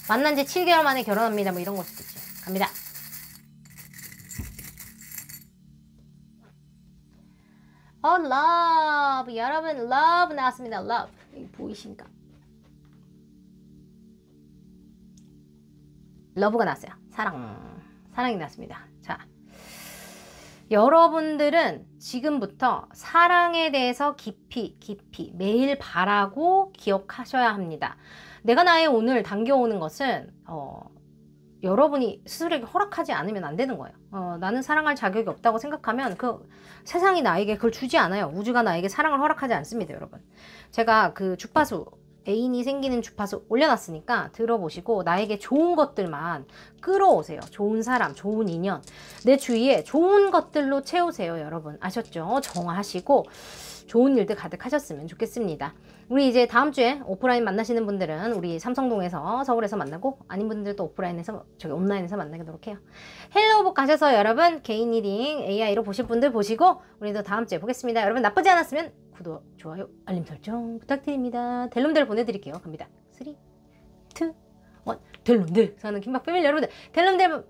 만난 지 7개월 만에 결혼합니다. 뭐 이런 걸 수도 있지. 갑니다. love. 여러분, love 나왔습니다. love. 여기 보이십니까? love가 나왔어요. 사랑이 나왔습니다. 자, 여러분들은 지금부터 사랑에 대해서 깊이 매일 바라고 기억하셔야 합니다. 내가 나의 운을 당겨오는 것은 여러분이 스스로에게 허락하지 않으면 안 되는 거예요. 나는 사랑할 자격이 없다고 생각하면 그 세상이 나에게 그걸 주지 않아요. 우주가 나에게 사랑을 허락하지 않습니다, 여러분. 제가 그 주파수 애인이 생기는 주파수 올려놨으니까 들어보시고 나에게 좋은 것들만 끌어오세요. 좋은 사람, 좋은 인연, 내 주위에 좋은 것들로 채우세요, 여러분. 아셨죠? 정화하시고 좋은 일들 가득하셨으면 좋겠습니다. 우리 이제 다음 주에 오프라인 만나시는 분들은 우리 삼성동에서 서울에서 만나고 아닌 분들도 오프라인에서 온라인에서 만나도록 해요. 헬로우북 가셔서 여러분 개인 리딩 AI로 보실 분들 보시고 우리도 다음 주에 보겠습니다. 여러분 나쁘지 않았으면 구독, 좋아요, 알림 설정 부탁드립니다. 델롬들 보내드릴게요. 갑니다. 3, 2, 1 델롬들 저는 김박 패밀리 여러분들 델롬들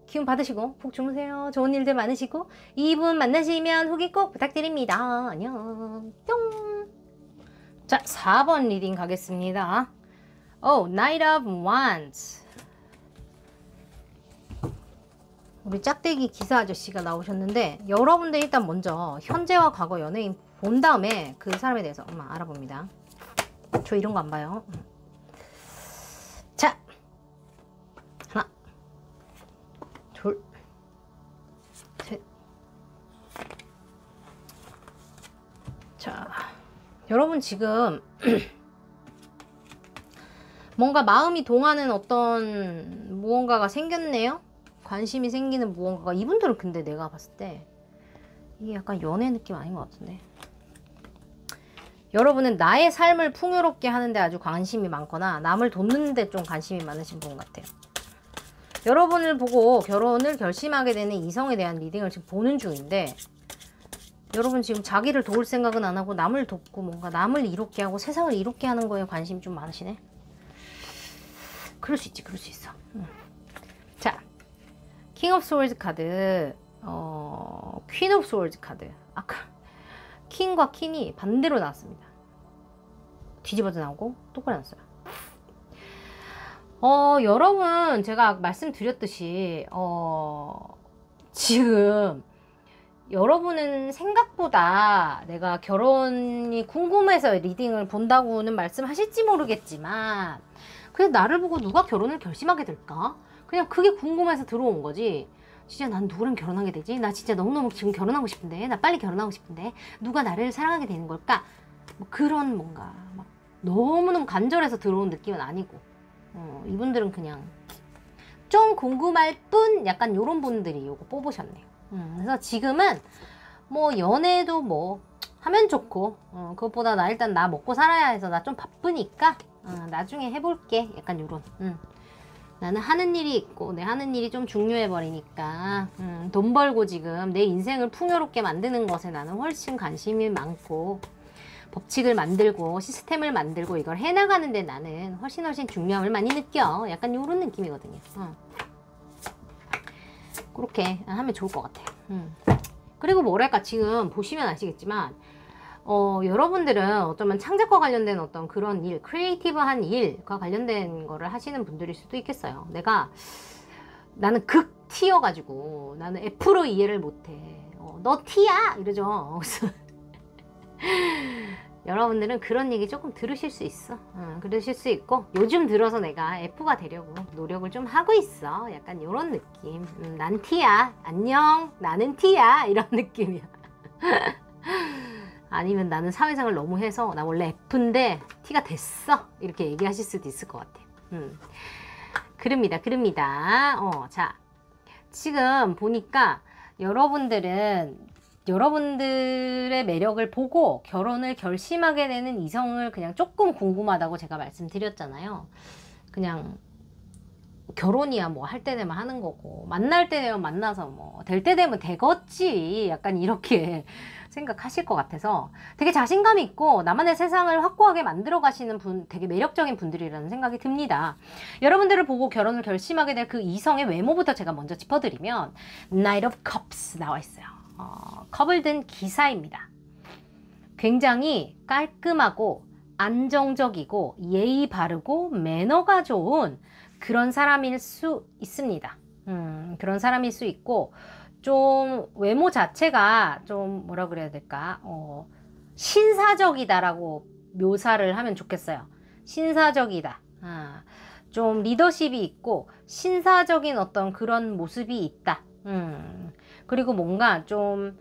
기운 받으시고 푹 주무세요. 좋은 일들 많으시고 이분 만나시면 후기 꼭 부탁드립니다. 안녕. 뿅. 자, 4번 리딩 가겠습니다. Knight of Wands. 우리 짝대기 기사 아저씨가 나오셨는데, 여러분들 일단 먼저 현재와 과거 연예인 본 다음에 그 사람에 대해서 알아봅니다. 저 이런 거 안 봐요. 자, 하나, 둘, 셋. 자, 여러분 지금 뭔가 마음이 동하는 어떤 무언가가 생겼네요. 관심이 생기는 무언가가. 이분들은 근데 내가 봤을 때 이게 약간 연애 느낌 아닌 것 같은데. 여러분은 나의 삶을 풍요롭게 하는데 아주 관심이 많거나 남을 돕는 데 좀 관심이 많으신 분 같아요. 여러분을 보고 결혼을 결심하게 되는 이성에 대한 리딩을 지금 보는 중인데, 여러분 지금 자기를 도울 생각은 안 하고 남을 돕고 뭔가 남을 이롭게 하고 세상을 이롭게 하는 거에 관심이 좀 많으시네. 그럴 수 있지, 그럴 수 있어. 자, 킹 오브 소울즈 카드, 퀸 오브 소울즈 카드. 아까 킹과 퀸이 반대로 나왔습니다. 뒤집어져 나오고 똑바로 나왔어요. 여러분 제가 말씀드렸듯이 지금 여러분은 생각보다 내가 결혼이 궁금해서 리딩을 본다고는 말씀하실지 모르겠지만, 그냥 나를 보고 누가 결혼을 결심하게 될까? 그냥 그게 궁금해서 들어온 거지. 진짜 난 누구랑 결혼하게 되지? 나 진짜 너무너무 지금 결혼하고 싶은데, 나 빨리 결혼하고 싶은데 누가 나를 사랑하게 되는 걸까? 뭐 그런 뭔가 막 너무너무 간절해서 들어온 느낌은 아니고, 이분들은 그냥 좀 궁금할 뿐, 약간 요런 분들이 요거 뽑으셨네요. 그래서 지금은 뭐 연애도 뭐 하면 좋고, 그것보다 나 일단 나 먹고 살아야 해서 나 좀 바쁘니까 나중에 해볼게, 약간 요런. 나는 하는 일이 있고 내 하는 일이 좀 중요해 버리니까 돈 벌고 지금 내 인생을 풍요롭게 만드는 것에 나는 훨씬 관심이 많고, 법칙을 만들고 시스템을 만들고 이걸 해나가는데 나는 훨씬 중요함을 많이 느껴. 약간 요런 느낌이거든요. 그렇게 하면 좋을 것 같아요. 그리고 뭐랄까, 지금 보시면 아시겠지만 여러분들은 어쩌면 창작과 관련된 어떤 그런 일, 크리에이티브한 일과 관련된 거를 하시는 분들일 수도 있겠어요. 나는 극 T여가지고 나는 F로 이해를 못해. 너 T야! 이러죠. 여러분들은 그런 얘기 조금 들으실 수 있어. 그러실 수 있고, 요즘 들어서 내가 F가 되려고 노력을 좀 하고 있어. 약간 이런 느낌. 난 T야. 안녕. 나는 T야. 이런 느낌이야. 아니면 나는 사회생활 너무 해서 나 원래 F인데 T가 됐어. 이렇게 얘기하실 수도 있을 것 같아요. 그럽니다. 자, 지금 보니까 여러분들의 매력을 보고 결혼을 결심하게 되는 이성을 그냥 조금 궁금하다고 제가 말씀드렸잖아요. 그냥 결혼이야 뭐 할 때 되면 하는 거고, 만날 때 되면 만나서 뭐 될 때 되면 되겠지, 약간 이렇게 생각하실 것 같아서 되게 자신감 있고 나만의 세상을 확고하게 만들어 가시는 분, 되게 매력적인 분들이라는 생각이 듭니다. 여러분들을 보고 결혼을 결심하게 될 그 이성의 외모부터 제가 먼저 짚어드리면, Knight of Cups 나와 있어요. 컵을 든 기사입니다. 굉장히 깔끔하고 안정적이고 예의 바르고 매너가 좋은 그런 사람일 수 있습니다. 그런 사람일 수 있고, 좀 외모 자체가 좀 뭐라 그래야 될까, 신사적이다라고 묘사를 하면 좋겠어요. 신사적이다. 좀 리더십이 있고 신사적인 어떤 그런 모습이 있다. 그리고 뭔가 좀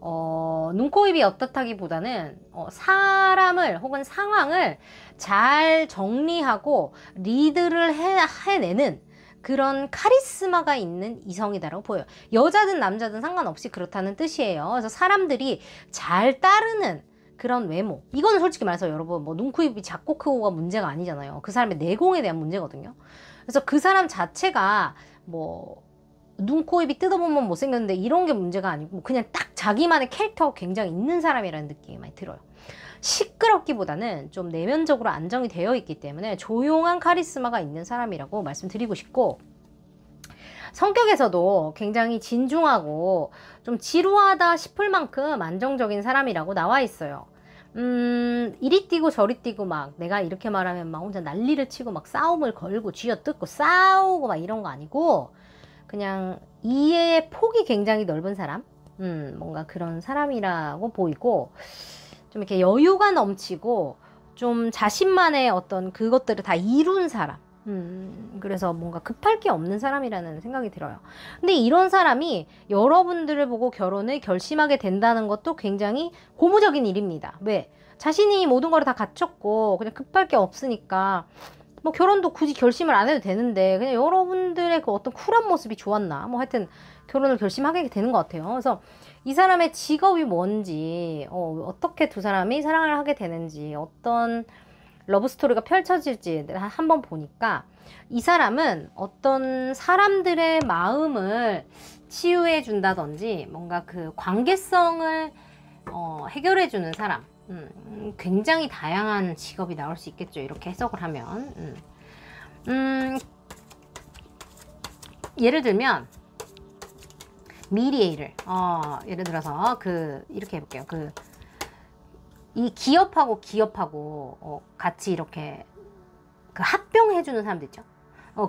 눈, 코, 입이 어떻다기보다는 사람을 혹은 상황을 잘 정리하고 리드를 해내는 그런 카리스마가 있는 이성이다라고 보여요. 여자든 남자든 상관없이 그렇다는 뜻이에요. 그래서 사람들이 잘 따르는 그런 외모. 이거는 솔직히 말해서 여러분 뭐 눈, 코, 입이 작고 크고가 문제가 아니잖아요. 그 사람의 내공에 대한 문제거든요. 그래서 그 사람 자체가 뭐 눈, 코, 입이 뜯어보면 못생겼는데 이런 게 문제가 아니고 그냥 딱 자기만의 캐릭터가 굉장히 있는 사람이라는 느낌이 많이 들어요. 시끄럽기보다는 좀 내면적으로 안정이 되어 있기 때문에 조용한 카리스마가 있는 사람이라고 말씀드리고 싶고, 성격에서도 굉장히 진중하고 좀 지루하다 싶을 만큼 안정적인 사람이라고 나와 있어요. 이리 뛰고 저리 뛰고 막 내가 이렇게 말하면 막 혼자 난리를 치고 막 싸움을 걸고 쥐어뜯고 싸우고 막 이런 거 아니고, 그냥 이해의 폭이 굉장히 넓은 사람, 뭔가 그런 사람이라고 보이고, 좀 이렇게 여유가 넘치고 좀 자신만의 어떤 그것들을 다 이룬 사람. 그래서 뭔가 급할 게 없는 사람이라는 생각이 들어요. 근데 이런 사람이 여러분들을 보고 결혼을 결심하게 된다는 것도 굉장히 고무적인 일입니다. 왜? 자신이 모든 걸 다 갖췄고 그냥 급할 게 없으니까 뭐 결혼도 굳이 결심을 안 해도 되는데 그냥 여러분들의 그 어떤 쿨한 모습이 좋았나 뭐 하여튼 결혼을 결심하게 되는 것 같아요. 그래서 이 사람의 직업이 뭔지 어떻게 두 사람이 사랑을 하게 되는지 어떤 러브스토리가 펼쳐질지 한번 보니까 이 사람은 어떤 사람들의 마음을 치유해 준다든지 뭔가 그 관계성을 해결해 주는 사람, 굉장히 다양한 직업이 나올 수 있겠죠. 이렇게 해석을 하면 예를 들면 미디에이를 예를 들어서 이렇게 해볼게요. 이 기업하고 같이 이렇게 그 합병해주는 사람들 있죠.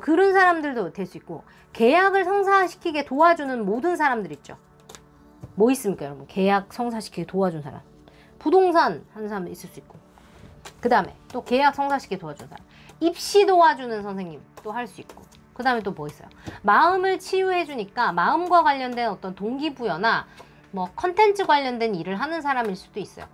그런 사람들도 될 수 있고, 계약을 성사시키게 도와주는 모든 사람들 있죠. 뭐 있습니까, 여러분? 계약 성사시키게 도와준 사람. 부동산 하는 사람도 있을 수 있고, 그 다음에 또 계약 성사시키게 도와주는 사람. 입시 도와주는 선생님 또 할 수 있고, 그 다음에 또 뭐 있어요? 마음을 치유해주니까 마음과 관련된 어떤 동기부여나 뭐 컨텐츠 관련된 일을 하는 사람일 수도 있어요.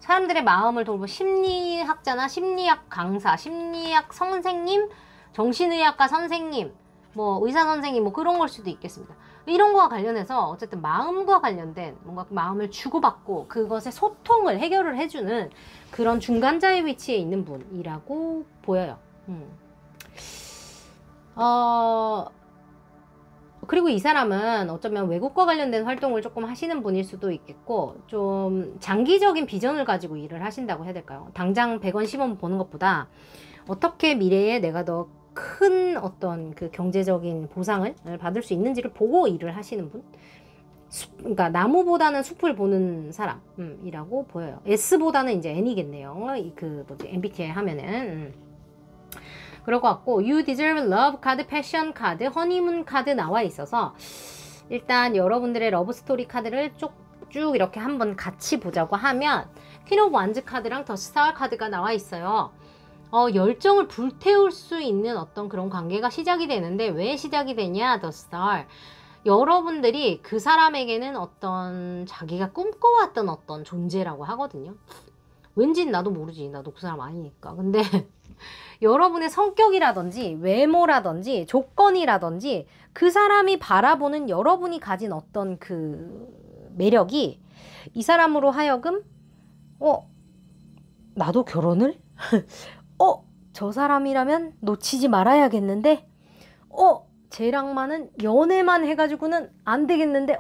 사람들의 마음을 돌보 심리학자나 심리학 강사, 심리학 선생님, 정신의학과 선생님, 뭐 의사 선생님 뭐 그런 걸 수도 있겠습니다. 이런 거와 관련해서 어쨌든 마음과 관련된 뭔가 마음을 주고받고 그것의 소통을 해결을 해주는 그런 중간자의 위치에 있는 분이라고 보여요. 그리고 이 사람은 어쩌면 외국과 관련된 활동을 조금 하시는 분일 수도 있겠고, 좀 장기적인 비전을 가지고 일을 하신다고 해야 될까요? 당장 100원, 10원 버는 것보다 어떻게 미래에 내가 더 큰 어떤 그 경제적인 보상을 받을 수 있는지를 보고 일을 하시는 분? 그러니까 나무보다는 숲을 보는 사람이라고 보여요. S보다는 이제 N이겠네요. MBTI 하면은. 그럴 것 같고, You deserve love 카드, 패션 카드, 허니문 카드 나와 있어서 일단 여러분들의 러브 스토리 카드를 쭉 이렇게 한번 같이 보자고 하면 퀸 오브 완즈 카드랑 더 스타 카드가 나와 있어요. 열정을 불태울 수 있는 어떤 그런 관계가 시작이 되는데, 왜 시작이 되냐? 더 스타. 여러분들이 그 사람에게는 어떤 자기가 꿈꿔왔던 어떤 존재라고 하거든요. 왠진 나도 모르지. 나도 그 사람 아니니까. 근데 여러분의 성격이라든지 외모라든지 조건이라든지 그 사람이 바라보는 여러분이 가진 어떤 그 매력이 이 사람으로 하여금 나도 결혼을? 저 사람이라면 놓치지 말아야겠는데? 쟤랑만은 연애만 해가지고는 안 되겠는데?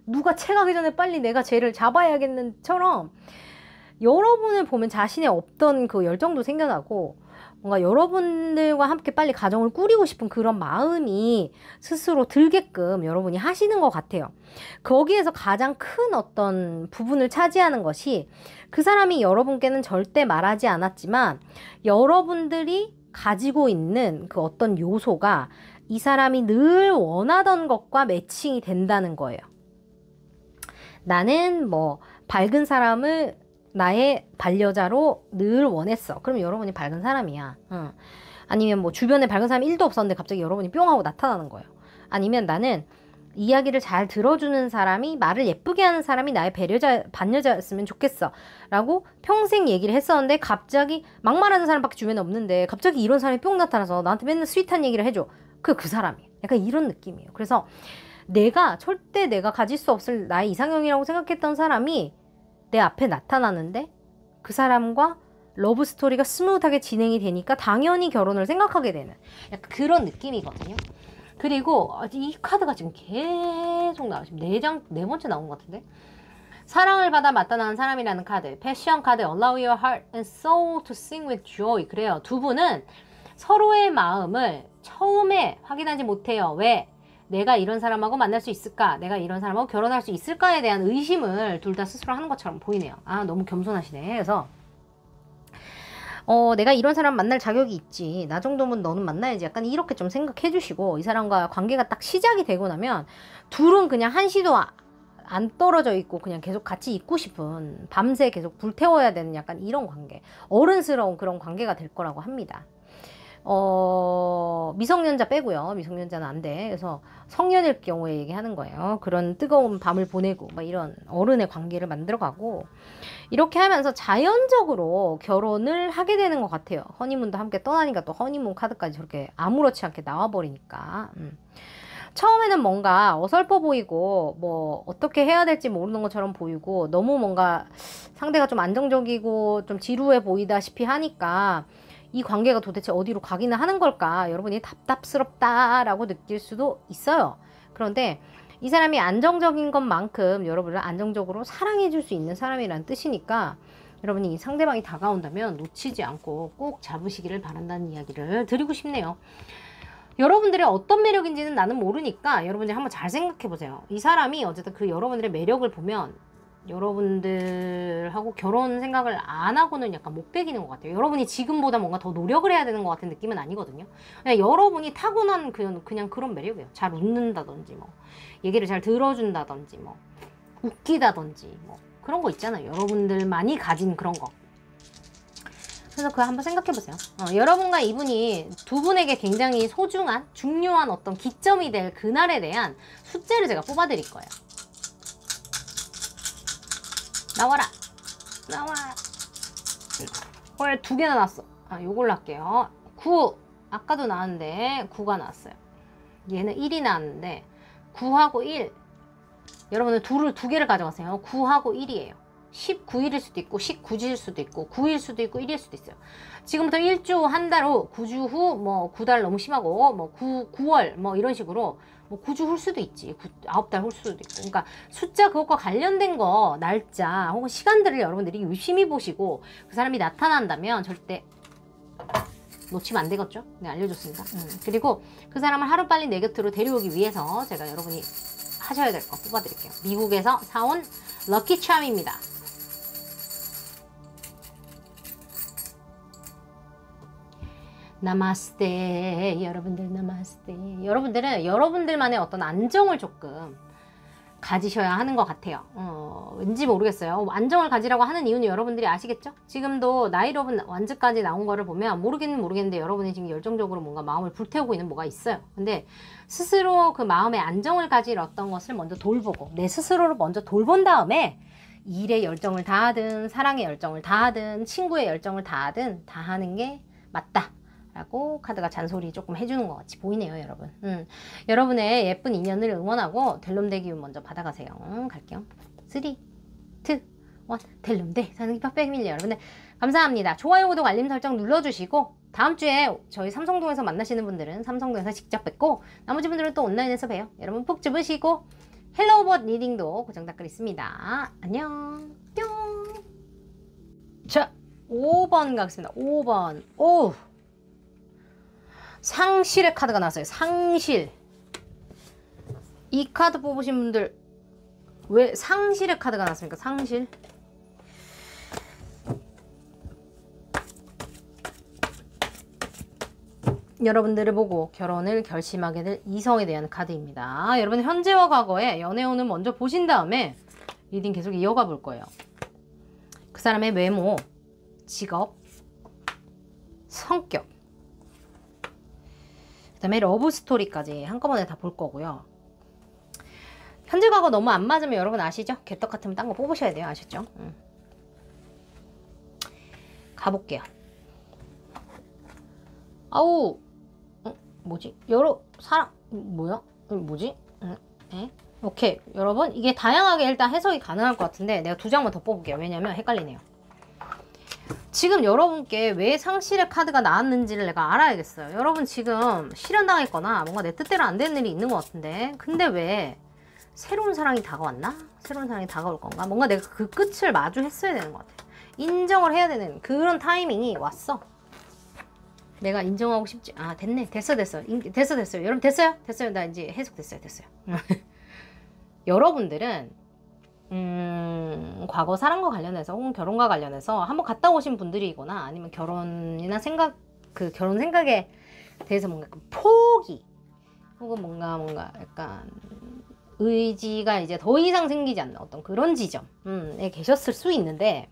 누가 채가기 전에 빨리 내가 쟤를 잡아야겠는처럼 여러분을 보면 자신의 없던 그 열정도 생겨나고, 뭔가 여러분들과 함께 빨리 가정을 꾸리고 싶은 그런 마음이 스스로 들게끔 여러분이 하시는 것 같아요. 거기에서 가장 큰 어떤 부분을 차지하는 것이, 그 사람이 여러분께는 절대 말하지 않았지만 여러분들이 가지고 있는 그 어떤 요소가 이 사람이 늘 원하던 것과 매칭이 된다는 거예요. 나는 뭐 밝은 사람을 나의 반려자로 늘 원했어. 그럼 여러분이 밝은 사람이야. 아니면 뭐 주변에 밝은 사람이 1도 없었는데 갑자기 여러분이 뿅 하고 나타나는 거예요. 아니면 나는 이야기를 잘 들어주는 사람이, 말을 예쁘게 하는 사람이 나의 반려자였으면 좋겠어 라고 평생 얘기를 했었는데, 갑자기 막말하는 사람밖에 주변에 없는데 갑자기 이런 사람이 뿅 나타나서 나한테 맨날 스윗한 얘기를 해줘. 그 사람이에요. 약간 이런 느낌이에요. 그래서 절대 내가 가질 수 없을 나의 이상형이라고 생각했던 사람이 내 앞에 나타나는데 그 사람과 러브 스토리가 스무트하게 진행이 되니까 당연히 결혼을 생각하게 되는 약간 그런 느낌이거든요. 그리고 이 카드가 지금 계속 나와. 지금 4번째 나온 것 같은데. 사랑을 받아 마땅한 사람이라는 카드, 패션 카드, allow your heart and soul to sing with joy. 그래요. 두 분은 서로의 마음을 처음에 확인하지 못해요. 왜? 내가 이런 사람하고 만날 수 있을까? 내가 이런 사람하고 결혼할 수 있을까에 대한 의심을 둘 다 스스로 하는 것처럼 보이네요. 너무 겸손하시네. 그래서 내가 이런 사람 만날 자격이 있지. 나 정도면 너는 만나야지. 약간 이렇게 좀 생각해 주시고, 이 사람과 관계가 딱 시작이 되고 나면 둘은 그냥 한시도 안 떨어져 있고 그냥 계속 같이 있고 싶은, 밤새 계속 불태워야 되는 약간 이런 관계. 어른스러운 그런 관계가 될 거라고 합니다. 미성년자 빼고요. 미성년자는 안 돼. 그래서 성년일 경우에 얘기하는 거예요. 그런 뜨거운 밤을 보내고 막 이런 어른의 관계를 만들어가고, 이렇게 하면서 자연적으로 결혼을 하게 되는 것 같아요. 허니문도 함께 떠나니까 또 허니문 카드까지 저렇게 아무렇지 않게 나와버리니까. 처음에는 뭔가 어설퍼 보이고 뭐 어떻게 해야 될지 모르는 것처럼 보이고, 너무 뭔가 상대가 좀 안정적이고 좀 지루해 보이다시피 하니까 이 관계가 도대체 어디로 가기는 하는 걸까, 여러분이 답답스럽다라고 느낄 수도 있어요. 그런데 이 사람이 안정적인 것만큼 여러분을 안정적으로 사랑해 줄 수 있는 사람이란 뜻이니까, 여러분이 이 상대방이 다가온다면 놓치지 않고 꼭 잡으시기를 바란다는 이야기를 드리고 싶네요. 여러분들의 어떤 매력인지는 나는 모르니까 여러분들이 한번 잘 생각해 보세요. 이 사람이 어쨌든 그 여러분들의 매력을 보면 여러분들하고 결혼 생각을 안 하고는 약간 못 배기는 것 같아요. 여러분이 지금보다 뭔가 더 노력을 해야 되는 것 같은 느낌은 아니거든요. 그냥 여러분이 타고난 그냥 그런 매력이에요. 잘 웃는다든지, 뭐 얘기를 잘 들어준다든지, 뭐 웃기다든지, 뭐 그런 거 있잖아요. 여러분들만이 가진 그런 거. 그래서 그거 한번 생각해 보세요. 여러분과 이분이 두 분에게 굉장히 소중한, 중요한 어떤 기점이 될 그날에 대한 숫자를 제가 뽑아 드릴 거예요. 나와라! 나와! 두 개나 나왔어. 요걸로 할게요. 9! 아까도 나왔는데 9가 나왔어요. 얘는 1이 나왔는데 9하고 1. 여러분은 두 개를 가져가세요. 9하고 1이에요. 19일일 수도 있고 19주일 수도 있고 9일 수도 있고 1일 수도 있어요. 지금부터 1주 한 달 후, 9주 후, 뭐 9달 너무 심하고 뭐 9월 뭐 이런 식으로 뭐 9주 후 수도 있지. 9달 후 수도 있고. 그러니까 숫자 그것과 관련된 거, 날짜 혹은 시간들을 여러분들이 유심히 보시고 그 사람이 나타난다면 절대 놓치면 안 되겠죠? 네, 알려줬습니다. 그리고 그 사람을 하루빨리 내 곁으로 데려오기 위해서 제가 여러분이 하셔야 될 거 뽑아드릴게요. 미국에서 사온 럭키참입니다. 나마스테. 여러분들 나마스테. 여러분들은 여러분들만의 어떤 안정을 조금 가지셔야 하는 것 같아요. 왠지 모르겠어요. 안정을 가지라고 하는 이유는 여러분들이 아시겠죠? 지금도 나이로운 완즈까지 나온 거를 보면 모르겠는데 여러분이 지금 열정적으로 뭔가 마음을 불태우고 있는 뭐가 있어요. 근데 스스로 그 마음의 안정을 가질 어떤 것을 먼저 돌보고, 내 스스로를 먼저 돌본 다음에 일의 열정을 다하든 사랑의 열정을 다하든 친구의 열정을 다하든 다 하는 게 맞다 라고 카드가 잔소리 조금 해주는 것 같이 보이네요, 여러분. 여러분의 예쁜 인연을 응원하고 델롬대 기운 먼저 받아가세요. 갈게요. 3, 2, 1. 델롬대 사는 빡빡밀려. 여러분들 감사합니다. 좋아요, 구독, 알림 설정 눌러주시고, 다음 주에 저희 삼성동에서 만나시는 분들은 삼성동에서 직접 뵙고, 나머지 분들은 또 온라인에서 봬요. 여러분 푹 주무시고, 헬로우봇 리딩도 고정 댓글 있습니다. 안녕. 뿅. 자, 5번 가겠습니다. 5번. 오, 상실의 카드가 나왔어요. 상실. 이 카드 뽑으신 분들 왜 상실의 카드가 나왔습니까? 상실. 여러분들을 보고 결혼을 결심하게 될 이성에 대한 카드입니다. 여러분 현재와 과거의 연애운을 먼저 보신 다음에 리딩 계속 이어가 볼 거예요. 그 사람의 외모, 직업, 성격, 그 다음에 러브 스토리까지 한꺼번에 다 볼 거고요. 현재 과거 너무 안 맞으면 여러분 아시죠? 개떡 같으면 딴 거 뽑으셔야 돼요. 아셨죠? 가볼게요. 아우, 뭐지? 여러 사람 뭐야? 뭐지? 오케이, 여러분 이게 다양하게 일단 해석이 가능할 것 같은데 내가 두 장만 더 뽑을게요. 왜냐면 헷갈리네요. 지금 여러분께 왜 상실의 카드가 나왔는지를 내가 알아야겠어요. 여러분 지금 실현당했거나 뭔가 내 뜻대로 안 되는 일이 있는 것 같은데, 근데 왜 새로운 사랑이 다가왔나? 새로운 사랑이 다가올 건가? 뭔가 내가 그 끝을 마주했어야 되는 것 같아. 인정을 해야 되는 그런 타이밍이 왔어. 내가 인정하고 싶지. 됐네. 됐어. 여러분 됐어요. 나 이제 해석됐어요. 여러분들은 과거 사랑과 관련해서 혹은 결혼과 관련해서 한번 갔다 오신 분들이거나 아니면 결혼이나 결혼 생각에 대해서 뭔가 약간 포기 혹은 뭔가 약간 의지가 이제 더 이상 생기지 않는 어떤 그런 지점에 계셨을 수 있는데,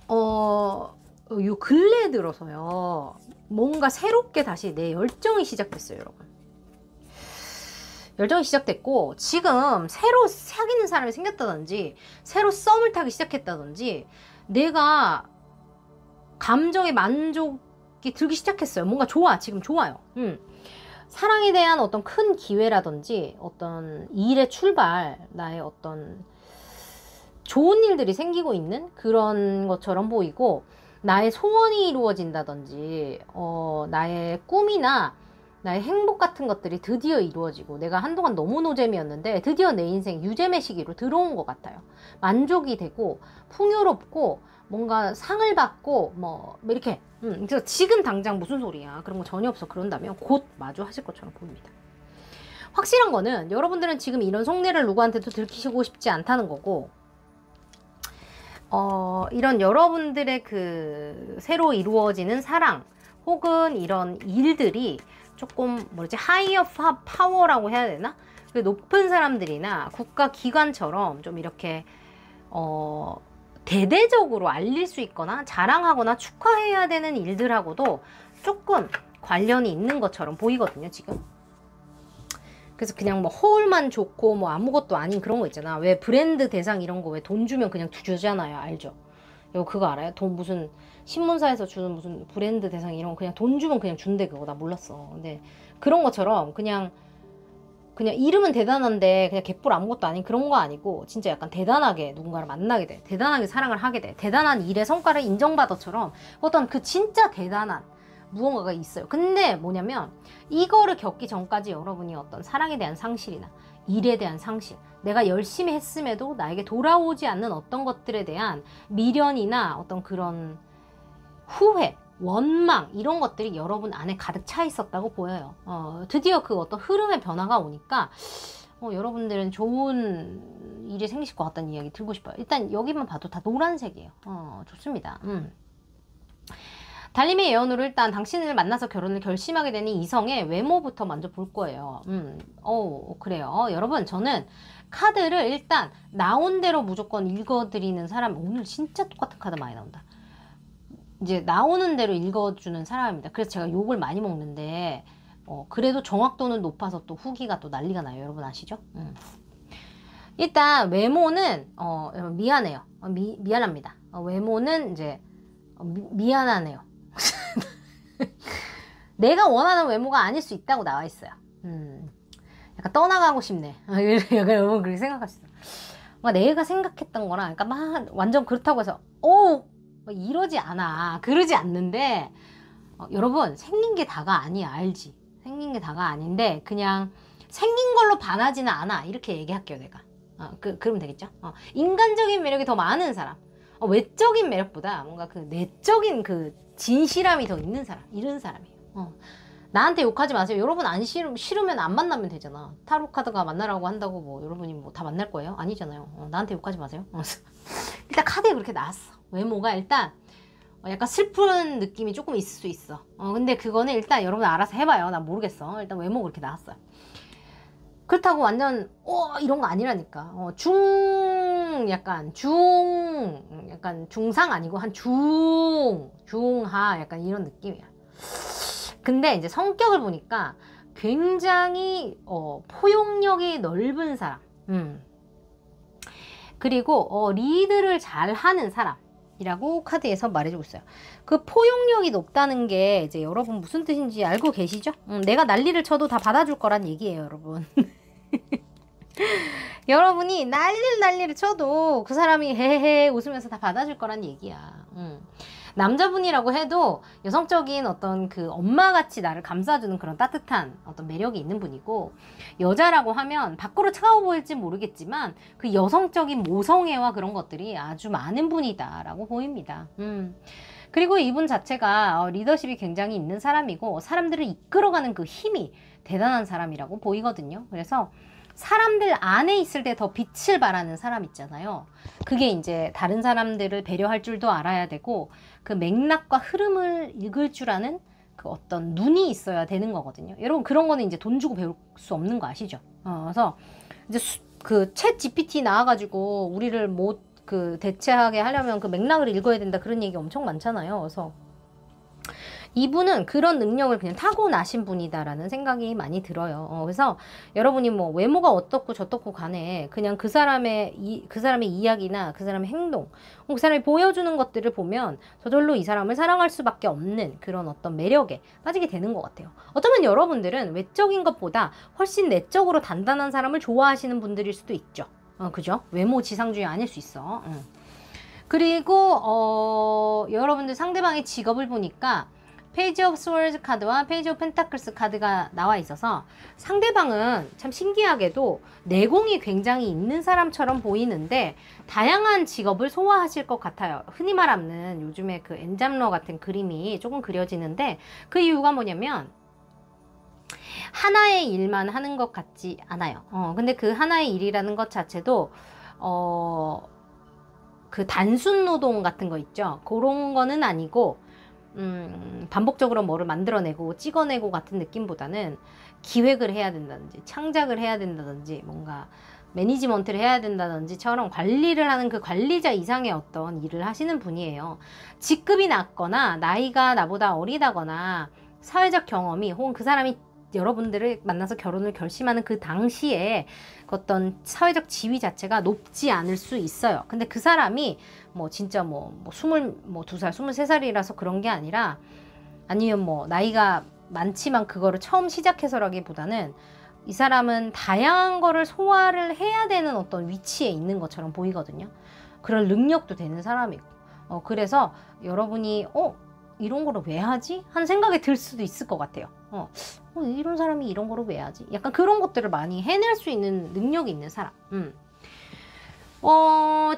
요 근래에 들어서요, 뭔가 새롭게 다시 내 열정이 시작됐어요, 여러분. 열정이 시작됐고, 지금 새로 사귀는 사람이 생겼다든지, 새로 썸을 타기 시작했다든지, 내가 감정의 만족이 들기 시작했어요. 뭔가 좋아, 지금 좋아요. 사랑에 대한 어떤 큰 기회라든지, 어떤 일의 출발, 나의 어떤 좋은 일들이 생기고 있는 그런 것처럼 보이고, 나의 소원이 이루어진다든지, 나의 꿈이나 나의 행복 같은 것들이 드디어 이루어지고, 내가 한동안 너무 노잼이었는데 드디어 내 인생 유잼의 시기로 들어온 것 같아요. 만족이 되고 풍요롭고 뭔가 상을 받고 뭐 이렇게. 그래서 지금 당장 무슨 소리야, 그런 거 전혀 없어, 그런다면 곧 마주하실 것처럼 보입니다. 확실한 거는 여러분들은 지금 이런 속내를 누구한테도 들키시고 싶지 않다는 거고, 이런 여러분들의 그 새로 이루어지는 사랑 혹은 이런 일들이 조금 하이어 파워라고 해야 되나? 그 높은 사람들이나 국가 기관처럼 좀 이렇게 대대적으로 알릴 수 있거나 자랑하거나 축하해야 되는 일들하고도 조금 관련이 있는 것처럼 보이거든요, 지금. 그래서 그냥 뭐 허울만 좋고 뭐 아무것도 아닌 그런 거 있잖아. 왜 브랜드 대상 이런 거 왜 돈 주면 그냥 주잖아요. 알죠? 이거 그거 알아요? 돈 무슨 신문사에서 주는 무슨 브랜드 대상 이런 거 그냥 돈 주면 그냥 준대. 그거 나 몰랐어. 근데 그런 것처럼 그냥 이름은 대단한데 그냥 개뿔 아무것도 아닌 그런 거 아니고, 진짜 약간 대단하게 누군가를 만나게 돼. 대단하게 사랑을 하게 돼. 대단한 일의 성과를 인정받아처럼 어떤 그 진짜 대단한 무언가가 있어요. 근데 뭐냐면 이거를 겪기 전까지 여러분이 어떤 사랑에 대한 상실이나 일에 대한 상실, 내가 열심히 했음에도 나에게 돌아오지 않는 어떤 것들에 대한 미련이나 어떤 그런 후회, 원망 이런 것들이 여러분 안에 가득 차 있었다고 보여요. 드디어 그 어떤 흐름의 변화가 오니까 여러분들은 좋은 일이 생기실 것 같다는 이야기 들고 싶어요. 일단 여기만 봐도 다 노란색이에요. 좋습니다. 달님의 예언으로 일단 당신을 만나서 결혼을 결심하게 되는 이성의 외모부터 먼저 볼 거예요. 그래요. 여러분, 저는 카드를 일단 나온 대로 무조건 읽어드리는 사람, 오늘 진짜 똑같은 카드 많이 나온다. 이제 나오는 대로 읽어주는 사람입니다. 그래서 제가 욕을 많이 먹는데, 그래도 정확도는 높아서 또 후기가 또 난리가 나요. 여러분 아시죠? 일단 외모는 미안해요. 미안합니다. 외모는 이제 미안하네요. 내가 원하는 외모가 아닐 수 있다고 나와 있어요. 약간 떠나가고 싶네. 약간 여러분 그렇게 생각하시죠? 내가 생각했던 거랑, 그러니까 막 완전 그렇다고 해서 이러지 않아. 그러지 않는데, 여러분 생긴 게 다가 아니야. 알지? 생긴 게 다가 아닌데 그냥 생긴 걸로 반하지는 않아. 이렇게 얘기할게요, 내가. 그러면 되겠죠? 인간적인 매력이 더 많은 사람. 외적인 매력보다 뭔가 그 내적인 그 진실함이 더 있는 사람, 이런 사람이에요. 나한테 욕하지 마세요. 여러분 안 싫으면 안 만나면 되잖아. 타로 카드가 만나라고 한다고 뭐 여러분이 뭐 다 만날 거예요? 아니잖아요. 나한테 욕하지 마세요. 일단 카드에 그렇게 나왔어. 외모가 일단 약간 슬픈 느낌이 조금 있을 수 있어. 근데 그거는 일단 여러분 알아서 해봐요. 난 모르겠어. 일단 외모가 그렇게 나왔어요. 그렇다고 완전 이런 거 아니라니까. 약간 중상 아니고 한 중하 약간 이런 느낌이야. 근데 이제 성격을 보니까 굉장히 포용력이 넓은 사람, 그리고 리드를 잘 하는 사람이라고 카드에서 말해주고 있어요. 그 포용력이 높다는 게 이제 여러분 무슨 뜻인지 알고 계시죠? 내가 난리를 쳐도 다 받아줄 거란 얘기예요, 여러분. 여러분이 난리를 쳐도 그 사람이 헤헤 웃으면서 다 받아줄 거란 얘기야. 남자분이라고 해도 여성적인 어떤 그 엄마같이 나를 감싸주는 그런 따뜻한 어떤 매력이 있는 분이고, 여자라고 하면 밖으로 차가워 보일지 모르겠지만 그 여성적인 모성애와 그런 것들이 아주 많은 분이다 라고 보입니다. 그리고 이분 자체가 리더십이 굉장히 있는 사람이고 사람들을 이끌어가는 그 힘이 대단한 사람이라고 보이거든요. 그래서 사람들 안에 있을 때 더 빛을 발하는 사람 있잖아요. 그게 이제 다른 사람들을 배려할 줄도 알아야 되고 그 맥락과 흐름을 읽을 줄 아는 그 어떤 눈이 있어야 되는 거거든요. 여러분 그런 거는 이제 돈 주고 배울 수 없는 거 아시죠? 그래서 이제 그 챗 GPT 나와가지고 우리를 못 그 대체하게 하려면 그 맥락을 읽어야 된다 그런 얘기 엄청 많잖아요. 그래서 이분은 그런 능력을 그냥 타고나신 분이다라는 생각이 많이 들어요. 그래서 여러분이 뭐 외모가 어떻고 저떻고 간에 그냥 그 사람의 이야기나 그 사람의 행동, 그 사람이 보여주는 것들을 보면 저절로 이 사람을 사랑할 수밖에 없는 그런 어떤 매력에 빠지게 되는 것 같아요. 어쩌면 여러분들은 외적인 것보다 훨씬 내적으로 단단한 사람을 좋아하시는 분들일 수도 있죠. 그죠? 외모 지상주의 아닐 수 있어. 그리고 여러분들 상대방의 직업을 보니까 페이지 오브 스월드 카드와 페이지 오브 펜타클스 카드가 나와 있어서 상대방은 참 신기하게도 내공이 굉장히 있는 사람처럼 보이는데 다양한 직업을 소화하실 것 같아요. 흔히 말하는 요즘에 그 엔잡러 같은 그림이 조금 그려지는데 그 이유가 뭐냐면 하나의 일만 하는 것 같지 않아요. 근데 그 하나의 일이라는 것 자체도 그 단순 노동 같은 거 있죠. 그런 거는 아니고 반복적으로 뭐를 만들어내고 찍어내고 같은 느낌보다는 기획을 해야 된다든지 창작을 해야 된다든지 뭔가 매니지먼트를 해야 된다든지처럼 관리를 하는 그 관리자 이상의 어떤 일을 하시는 분이에요. 직급이 낮거나 나이가 나보다 어리다거나 사회적 경험이 혹은 그 사람이 여러분들을 만나서 결혼을 결심하는 그 당시에 그 어떤 사회적 지위 자체가 높지 않을 수 있어요. 근데 그 사람이 뭐 진짜 뭐 22살, 23살이라서 그런 게 아니라 아니면 뭐 나이가 많지만 그거를 처음 시작해서라기보다는 이 사람은 다양한 거를 소화를 해야 되는 어떤 위치에 있는 것처럼 보이거든요. 그럴 능력도 되는 사람이고. 그래서 여러분이 이런 거를 왜 하지? 하는 생각이 들 수도 있을 것 같아요. 이런 사람이 이런 거를 왜 하지? 약간 그런 것들을 많이 해낼 수 있는 능력이 있는 사람.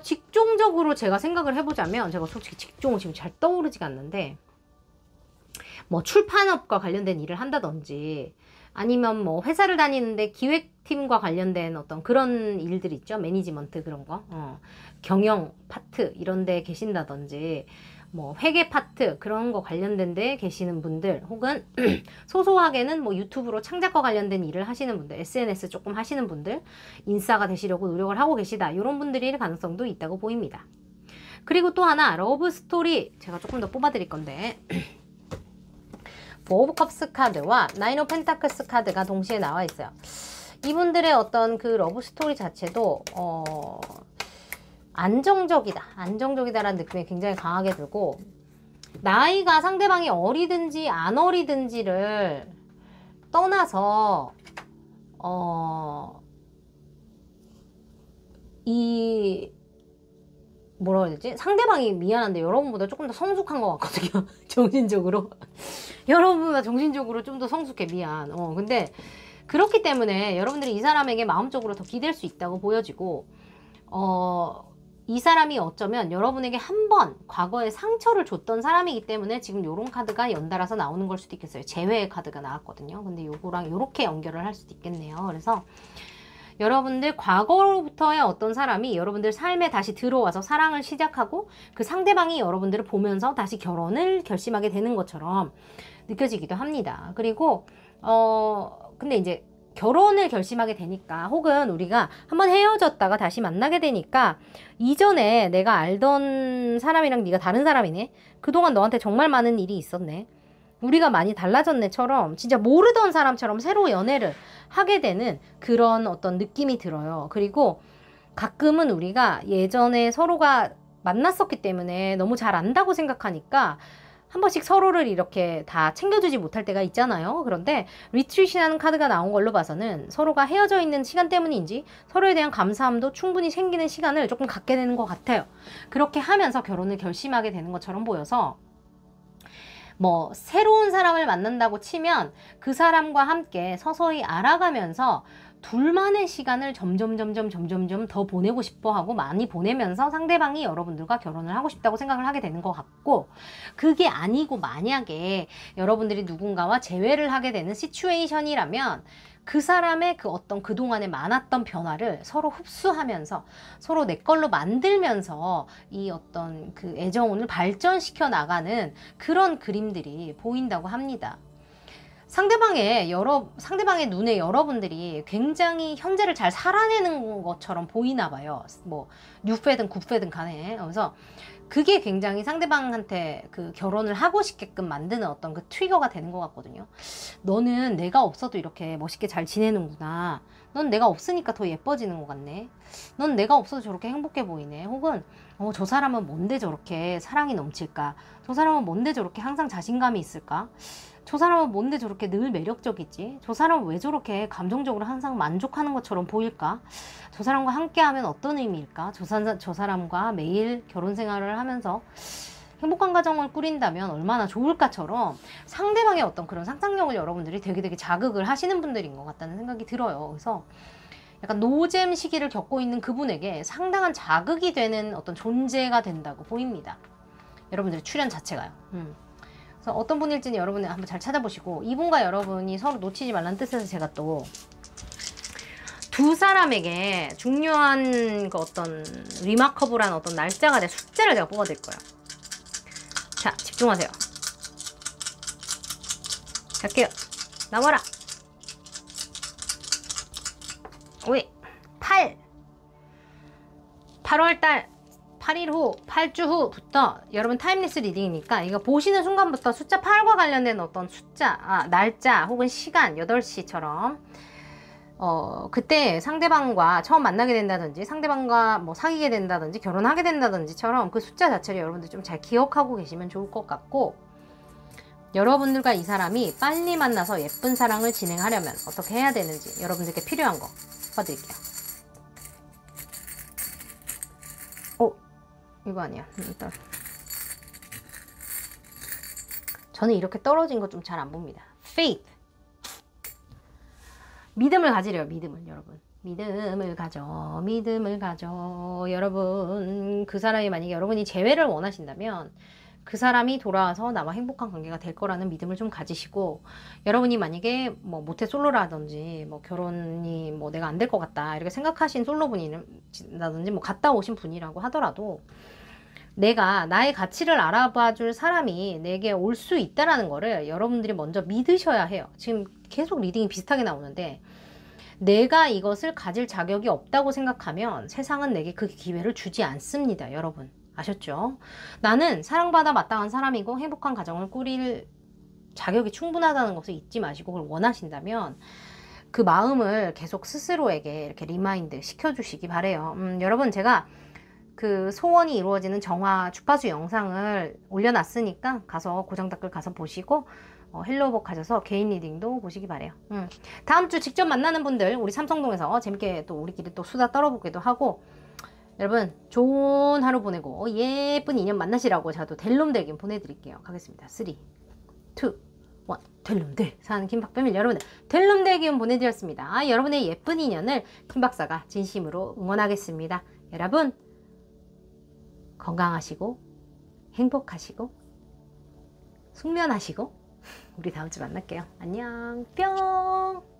직종적으로 제가 생각을 해보자면 제가 솔직히 직종은 지금 잘 떠오르지가 않는데 뭐 출판업과 관련된 일을 한다든지 아니면 뭐 회사를 다니는데 기획팀과 관련된 어떤 그런 일들 있죠. 매니지먼트 그런 거. 경영 파트 이런 데 계신다든지 뭐 회계 파트 그런 거 관련된 데 계시는 분들 혹은 소소하게는 뭐 유튜브로 창작과 관련된 일을 하시는 분들 SNS 조금 하시는 분들 인싸가 되시려고 노력을 하고 계시다 이런 분들일 가능성도 있다고 보입니다. 그리고 또 하나 러브 스토리 제가 조금 더 뽑아 드릴 건데 포 오브 컵스 카드와 나인 오브 펜타클스 카드가 동시에 나와 있어요. 이분들의 어떤 그 러브 스토리 자체도 안정적이다라는 느낌이 굉장히 강하게 들고 나이가 상대방이 어리든지 안 어리든지를 떠나서 뭐라고 해야 되지? 상대방이 미안한데 여러분보다 조금 더 성숙한 것 같거든요. 정신적으로. 여러분보다 정신적으로 좀 더 성숙해. 미안. 근데 그렇기 때문에 여러분들이 이 사람에게 마음적으로 더 기댈 수 있다고 보여지고 이 사람이 어쩌면 여러분에게 한 번 과거에 상처를 줬던 사람이기 때문에 지금 요런 카드가 연달아서 나오는 걸 수도 있겠어요. 재회의 카드가 나왔거든요. 근데 요거랑 요렇게 연결을 할 수도 있겠네요. 그래서 여러분들 과거로부터의 어떤 사람이 여러분들 삶에 다시 들어와서 사랑을 시작하고 그 상대방이 여러분들을 보면서 다시 결혼을 결심하게 되는 것처럼 느껴지기도 합니다. 그리고 근데 이제 결혼을 결심하게 되니까 혹은 우리가 한번 헤어졌다가 다시 만나게 되니까 이전에 내가 알던 사람이랑 네가 다른 사람이네. 그동안 너한테 정말 많은 일이 있었네. 우리가 많이 달라졌네처럼 진짜 모르던 사람처럼 새로 연애를 하게 되는 그런 어떤 느낌이 들어요. 그리고 가끔은 우리가 예전에 서로가 만났었기 때문에 너무 잘 안다고 생각하니까 한 번씩 서로를 이렇게 다 챙겨주지 못할 때가 있잖아요. 그런데 리트릿이라는 카드가 나온 걸로 봐서는 서로가 헤어져 있는 시간 때문인지 서로에 대한 감사함도 충분히 생기는 시간을 조금 갖게 되는 것 같아요. 그렇게 하면서 결혼을 결심하게 되는 것처럼 보여서 뭐 새로운 사람을 만난다고 치면 그 사람과 함께 서서히 알아가면서 둘만의 시간을 점점 더 보내고 싶어 하고 많이 보내면서 상대방이 여러분들과 결혼을 하고 싶다고 생각을 하게 되는 것 같고 그게 아니고 만약에 여러분들이 누군가와 재회를 하게 되는 시츄에이션이라면 그 사람의 그 어떤 그동안에 많았던 변화를 서로 흡수하면서 서로 내 걸로 만들면서 이 어떤 그 애정운을 발전시켜 나가는 그런 그림들이 보인다고 합니다. 상대방의 눈에 여러분들이 굉장히 현재를 잘 살아내는 것처럼 보이나 봐요. 뭐, 뉴페든 굿페든 간에. 그래서 그게 굉장히 상대방한테 그 결혼을 하고 싶게끔 만드는 어떤 그 트리거가 되는 것 같거든요. 너는 내가 없어도 이렇게 멋있게 잘 지내는구나. 넌 내가 없으니까 더 예뻐지는 것 같네. 넌 내가 없어도 저렇게 행복해 보이네. 혹은 저 사람은 뭔데 저렇게 사랑이 넘칠까? 저 사람은 뭔데 저렇게 항상 자신감이 있을까? 저 사람은 뭔데 저렇게 늘 매력적이지? 저 사람은 왜 저렇게 감정적으로 항상 만족하는 것처럼 보일까? 저 사람과 함께하면 어떤 의미일까? 저 사람과 매일 결혼 생활을 하면서 행복한 가정을 꾸린다면 얼마나 좋을까처럼 상대방의 어떤 그런 상상력을 여러분들이 되게 자극을 하시는 분들인 것 같다는 생각이 들어요. 그래서 약간 노잼 시기를 겪고 있는 그분에게 상당한 자극이 되는 어떤 존재가 된다고 보입니다. 여러분들의 출연 자체가요. 그래서 어떤 분일지는 여러분이 한번 잘 찾아보시고, 이분과 여러분이 서로 놓치지 말라는 뜻에서 제가 또 두 사람에게 중요한 그 어떤 리마커블한 어떤 날짜가 될 숫자를 제가 뽑아드릴 거예요. 자, 집중하세요. 갈게요. 나와라. 왜? 8월달 8일 후, 8주 후부터 여러분 타임리스 리딩이니까 이거 보시는 순간부터 숫자 8과 관련된 어떤 숫자, 날짜 혹은 시간 8시처럼 그때 상대방과 처음 만나게 된다든지 상대방과 뭐 사귀게 된다든지 결혼하게 된다든지처럼 그 숫자 자체를 여러분들 좀 잘 기억하고 계시면 좋을 것 같고, 여러분들과 이 사람이 빨리 만나서 예쁜 사랑을 진행하려면 어떻게 해야 되는지 여러분들께 필요한 거 봐드릴게요. 이거 아니야. 일단 저는 이렇게 떨어진 거 좀 잘 안 봅니다. faith. 믿음을 가지래요. 믿음을. 여러분, 믿음을 가져. 여러분, 그 사람이 만약에 여러분이 재회를 원하신다면 그 사람이 돌아와서 나와 행복한 관계가 될 거라는 믿음을 좀 가지시고, 여러분이 만약에 뭐 모태 솔로라든지 뭐 결혼이 뭐 내가 안 될 것 같다 이렇게 생각하신 솔로분이라든지 뭐 갔다 오신 분이라고 하더라도 내가 나의 가치를 알아봐 줄 사람이 내게 올 수 있다라는 거를 여러분들이 먼저 믿으셔야 해요. 지금 계속 리딩이 비슷하게 나오는데, 내가 이것을 가질 자격이 없다고 생각하면 세상은 내게 그 기회를 주지 않습니다. 여러분, 아셨죠? 나는 사랑받아 마땅한 사람이고 행복한 가정을 꾸릴 자격이 충분하다는 것을 잊지 마시고 그걸 원하신다면 그 마음을 계속 스스로에게 이렇게 리마인드 시켜주시기 바래요. 여러분, 제가 그 소원이 이루어지는 정화 주파수 영상을 올려놨으니까 가서 고정 댓글 가서 보시고 헬로우복 하셔서 개인 리딩도 보시기 바래요. 다음 주 직접 만나는 분들 우리 삼성동에서 재밌게 또 우리끼리 또 수다 떨어보기도 하고, 여러분 좋은 하루 보내고 예쁜 인연 만나시라고 제가 또 델롬대김 보내드릴게요. 가겠습니다. 3, 2, 1 델롬대 사는 김박배밀 여러분들 델롬대김 보내드렸습니다. 여러분의 예쁜 인연을 김박사가 진심으로 응원하겠습니다. 여러분 건강하시고 행복하시고 숙면하시고 우리 다음 주 만날게요. 안녕 뿅.